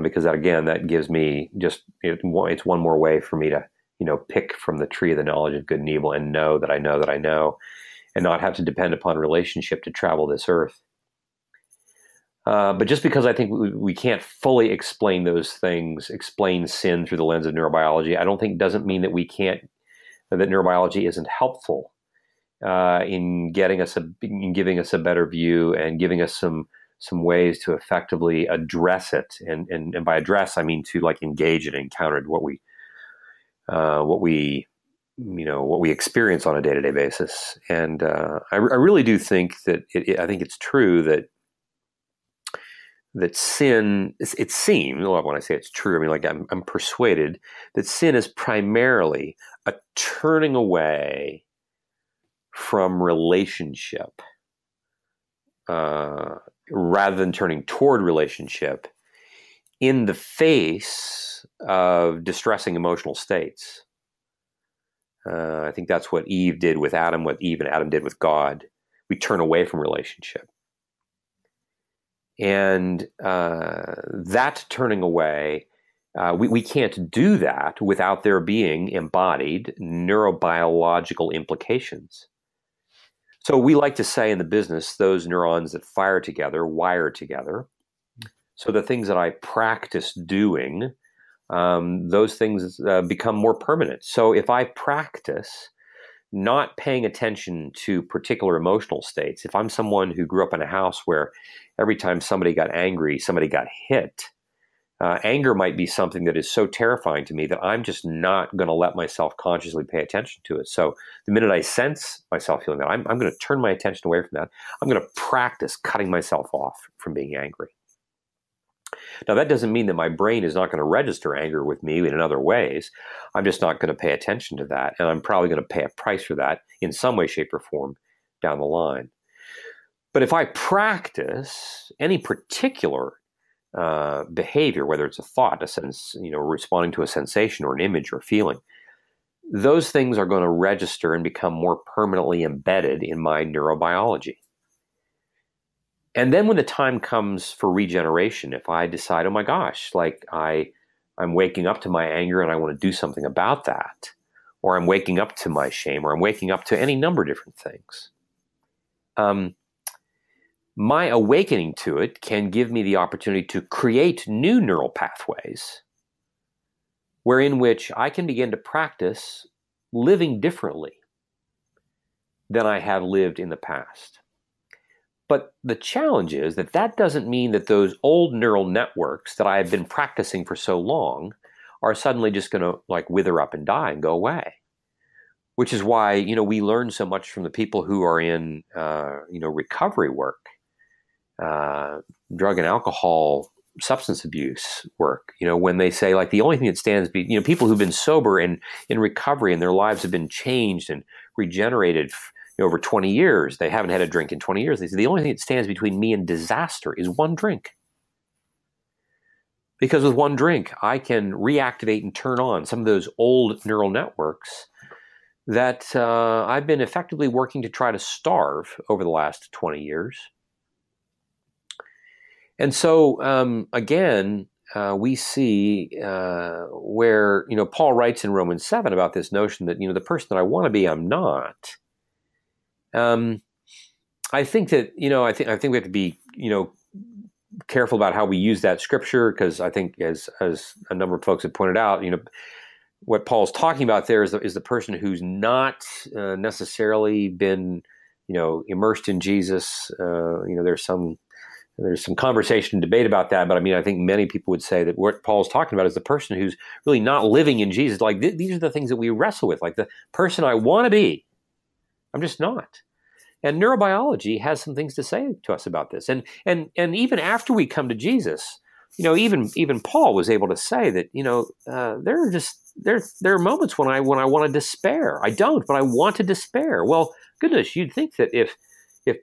[SPEAKER 2] because that gives me it's one more way for me to, pick from the tree of the knowledge of good and evil and know that I know that I know, and not have to depend upon relationship to travel this earth. But just because I think we can't fully explain those things, explain sin through the lens of neurobiology, I don't think doesn't mean that that neurobiology isn't helpful in giving us a better view and giving us some ways to effectively address it. And by address, I mean to engage and encounter what we experience on a day-to-day basis. And I really do think that I think it's true that sin, it seems, when I say it's true, I mean, I'm persuaded that sin is primarily a turning away from relationship rather than turning toward relationship in the face of distressing emotional states. I think that's what Eve did with Adam, what Eve and Adam did with God. We turn away from relationship. And that turning away, we can't do that without there being embodied neurobiological implications. So we like to say in the business, those neurons that fire together, wire together. So the things that I practice doing, those things become more permanent. So if I practice not paying attention to particular emotional states, if I'm someone who grew up in a house where every time somebody got angry, somebody got hit, anger might be something that is so terrifying to me that I'm just not going to let myself consciously pay attention to it. So the minute I sense myself feeling that, I'm going to turn my attention away from that. I'm going to practice cutting myself off from being angry. Now, that doesn't mean that my brain is not going to register anger with me in other ways. I'm just not going to pay attention to that. And I'm probably going to pay a price for that in some way, shape, or form down the line. But if I practice any particular behavior, whether it's a thought, a sense, responding to a sensation or an image or feeling, those things are going to register and become more permanently embedded in my neurobiology. And then when the time comes for regeneration, if I decide, oh my gosh, I'm waking up to my anger and I want to do something about that, or I'm waking up to my shame, or I'm waking up to any number of different things, my awakening to it can give me the opportunity to create new neural pathways wherein which I can begin to practice living differently than I have lived in the past. But the challenge is that that doesn't mean that those old neural networks that I have been practicing for so long are suddenly just going to like wither up and die and go away. Which is why, you know, we learn so much from the people who are in, recovery work, drug and alcohol, substance abuse work. You know, when they say like the only thing that stands, people who've been sober and in recovery and their lives have been changed and regenerated over 20 years. They haven't had a drink in 20 years. They say the only thing that stands between me and disaster is one drink. Because with one drink, I can reactivate and turn on some of those old neural networks that I've been effectively working to try to starve over the last 20 years. And so, again, we see where, Paul writes in Romans 7 about this notion that, the person that I want to be, I'm not. I think that, I think we have to be, careful about how we use that scripture, because I think as a number of folks have pointed out, what Paul's talking about there is the person who's not necessarily been, immersed in Jesus. There's some conversation and debate about that, but I mean, I think many people would say that what Paul's talking about is the person who's really not living in Jesus. Like these are the things that we wrestle with, like the person I want to be, I'm just not. And neurobiology has some things to say to us about this. And even after we come to Jesus, even Paul was able to say that, there are moments when I want to despair. I don't, but I want to despair. Well, goodness, you'd think that if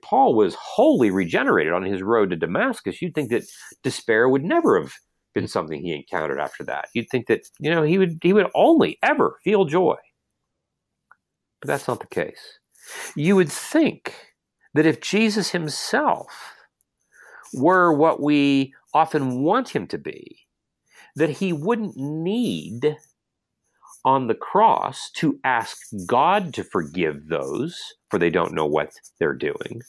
[SPEAKER 2] Paul was wholly regenerated on his road to Damascus, you'd think that despair would never have been something he encountered after that. You'd think that, he would only ever feel joy. But that's not the case. You would think that if Jesus himself were what we often want him to be, that he wouldn't need on the cross to ask God to forgive those, for they don't know what they're doing.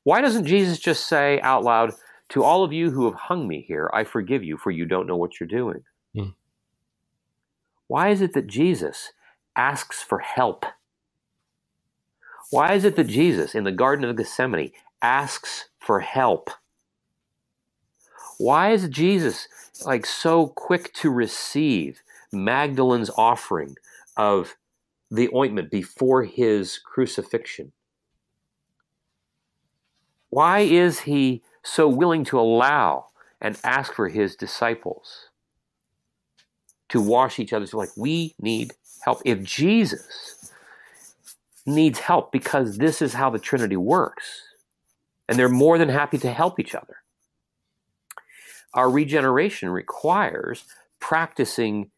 [SPEAKER 2] Why doesn't Jesus just say out loud, to all of you who have hung me here, I forgive you, for you don't know what you're doing? Mm. Why is it that Jesus asks for help? Why is it that Jesus in the Garden of Gethsemane asks for help? Why is Jesus so quick to receive Magdalene's offering of the ointment before his crucifixion? Why is he so willing to allow and ask for his disciples to wash each other's feet? We need help. If Jesus needs help, because this is how the Trinity works, and they're more than happy to help each other, our regeneration requires practicing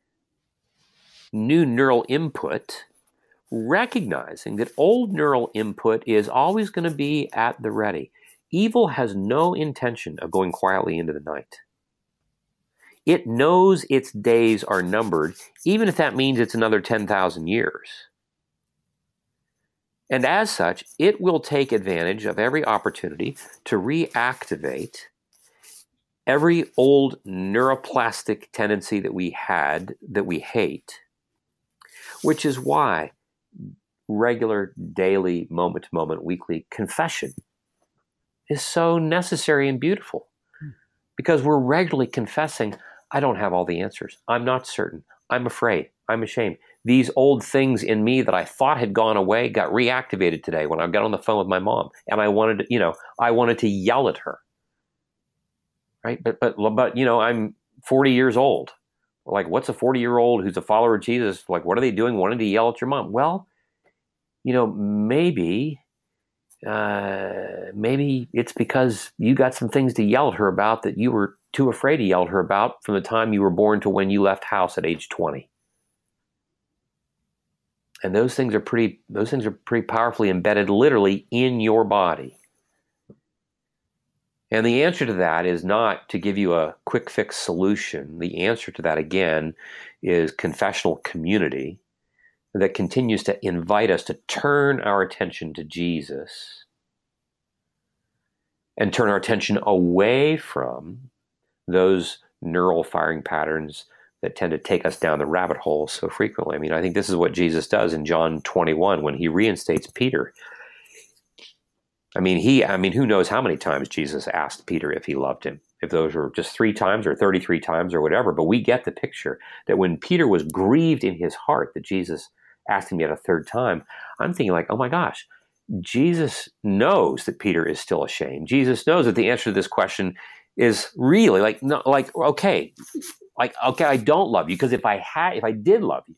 [SPEAKER 2] new neural input, recognizing that old neural input is always going to be at the ready. Evil has no intention of going quietly into the night. It knows its days are numbered, even if that means it's another 10,000 years. And as such, it will take advantage of every opportunity to reactivate every old neuroplastic tendency that we had, that we hate, which is why regular, daily, moment-to-moment, weekly confession is so necessary and beautiful. Because we're regularly confessing, I don't have all the answers. I'm not certain. I'm afraid. I'm ashamed. These old things in me that I thought had gone away got reactivated today when I got on the phone with my mom, and I wanted to yell at her. Right? But I'm 40 years old. Like, what's a 40-year-old who's a follower of Jesus? Like, what are they doing wanting to yell at your mom? Well, maybe it's because you got some things to yell at her about that you were too afraid to yell at her about from the time you were born to when you left house at age 20. And those things are pretty powerfully embedded literally in your body. And the answer to that is not to give you a quick fix solution. The answer to that, again, is confessional community that continues to invite us to turn our attention to Jesus and turn our attention away from those neural firing patterns that tend to take us down the rabbit hole so frequently. I mean, I think this is what Jesus does in John 21 when he reinstates Peter. I mean, who knows how many times Jesus asked Peter if he loved him, if those were just 3 times or 33 times or whatever. But we get the picture that when Peter was grieved in his heart that Jesus asked him yet a 3rd time, I'm thinking like, oh my gosh, Jesus knows that Peter is still ashamed. Jesus knows that the answer to this question is really okay, I don't love you, because if I did love you,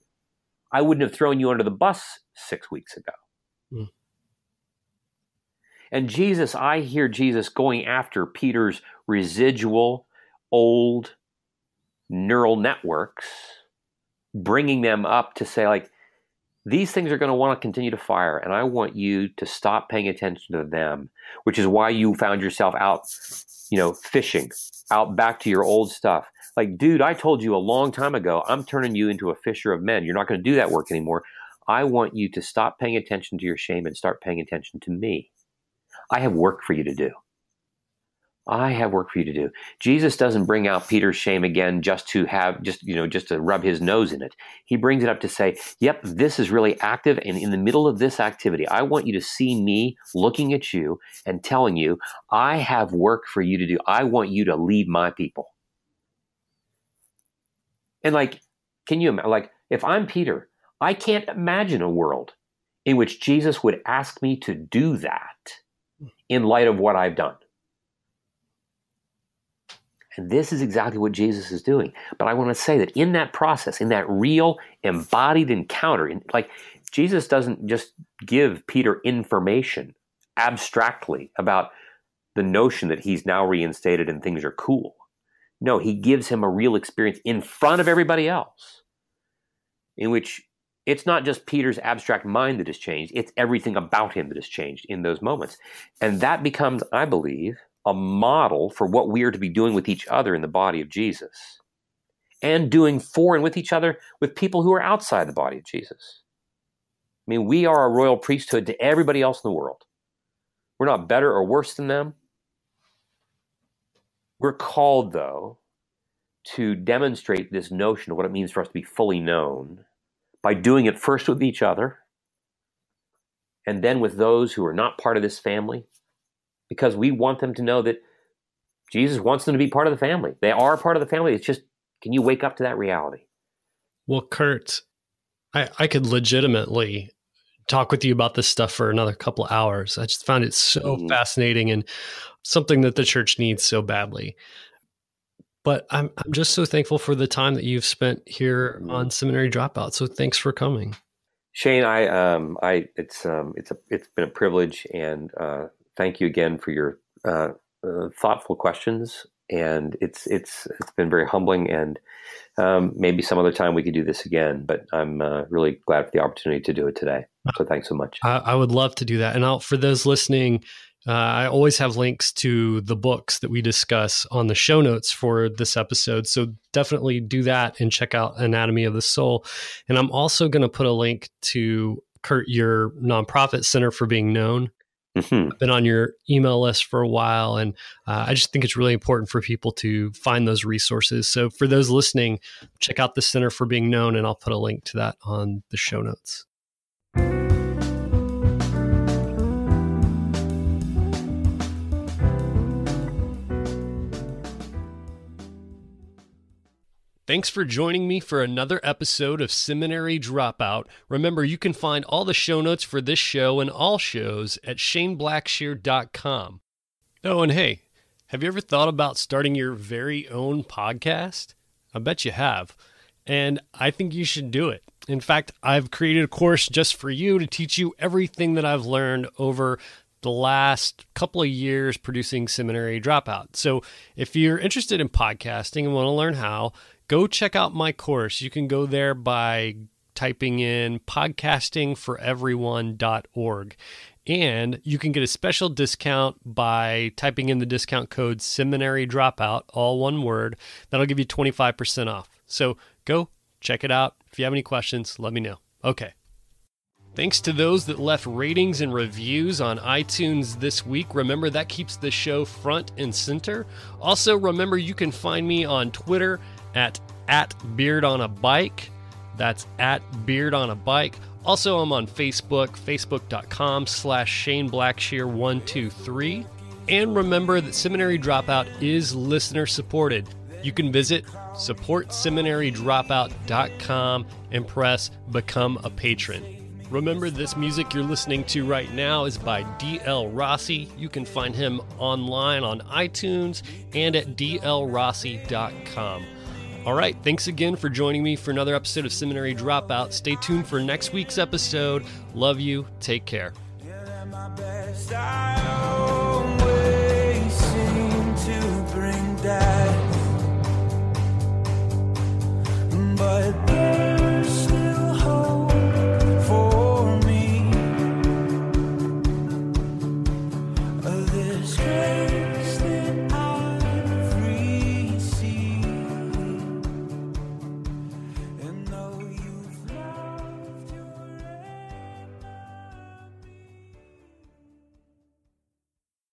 [SPEAKER 2] I wouldn't have thrown you under the bus 6 weeks ago. Mm. And I hear Jesus going after Peter's residual old neural networks, bringing them up to say, like, these things are going to want to continue to fire, and I want you to stop paying attention to them, which is why you found yourself out, fishing, out back to your old stuff. Like, dude, I told you a long time ago, I'm turning you into a fisher of men. You're not going to do that work anymore. I want you to stop paying attention to your shame and start paying attention to me. I have work for you to do. Jesus doesn't bring out Peter's shame again just to rub his nose in it. He brings it up to say, yep, this is really active. And in the middle of this activity, I want you to see me looking at you and telling you, I have work for you to do. I want you to lead my people. And can you imagine, if I'm Peter, I can't imagine a world in which Jesus would ask me to do that in light of what I've done. And this is exactly what Jesus is doing. But I want to say that in that process, in that real embodied encounter, Jesus doesn't just give Peter information abstractly about the notion that he's now reinstated and things are cool. No, he gives him a real experience in front of everybody else, in which it's not just Peter's abstract mind that has changed, it's everything about him that has changed in those moments. And that becomes, I believe, a model for what we are to be doing with each other in the body of Jesus, and doing for and with each other with people who are outside the body of Jesus. I mean, we are a royal priesthood to everybody else in the world. We're not better or worse than them. We're called, though, to demonstrate this notion of what it means for us to be fully known by doing it first with each other and then with those who are not part of this family, because we want them to know that Jesus wants them to be part of the family. They are part of the family. It's just, can you wake up to that reality?
[SPEAKER 1] Well, Curt, I could legitimately talk with you about this stuff for another couple of hours. I just found it so fascinating and something that the church needs so badly. But I'm just so thankful for the time that you've spent here on Seminary Dropout. So thanks for coming,
[SPEAKER 2] Shane. It's been a privilege, and thank you again for your thoughtful questions. And it's been very humbling. And maybe some other time we could do this again. But I'm really glad for the opportunity to do it today. So thanks so much.
[SPEAKER 1] I would love to do that. And for those listening, I always have links to the books that we discuss on the show notes for this episode. So definitely do that and check out Anatomy of the Soul. And I'm also going to put a link to, Curt, your nonprofit, Center for Being Known. Mm-hmm. I've been on your email list for a while, and I just think it's really important for people to find those resources. So for those listening, check out the Center for Being Known, and I'll put a link to that on the show notes. Thanks for joining me for another episode of Seminary Dropout. Remember, you can find all the show notes for this show and all shows at shaneblackshear.com. Oh, and hey, have you ever thought about starting your very own podcast? I bet you have. And I think you should do it. In fact, I've created a course just for you to teach you everything that I've learned over the last couple of years producing Seminary Dropout. So if you're interested in podcasting and want to learn how, go check out my course. You can go there by typing in podcastingforeveryone.org. And you can get a special discount by typing in the discount code Seminary Dropout, all one word. That'll give you 25% off. So go check it out. If you have any questions, let me know. Okay. Thanks to those that left ratings and reviews on iTunes this week. Remember, that keeps the show front and center. Also, remember, you can find me on Twitter at at Beard on a Bike. That's at Beard on a Bike. Also, I'm on Facebook, facebook.com/Shane Blackshear123. And remember that Seminary Dropout is listener supported. You can visit supportseminarydropout.com and press Become a Patron. Remember, this music you're listening to right now is by D.L. Rossi. You can find him online on iTunes and at dlrossi.com. All right, thanks again for joining me for another episode of Seminary Dropout. Stay tuned for next week's episode. Love you. Take care.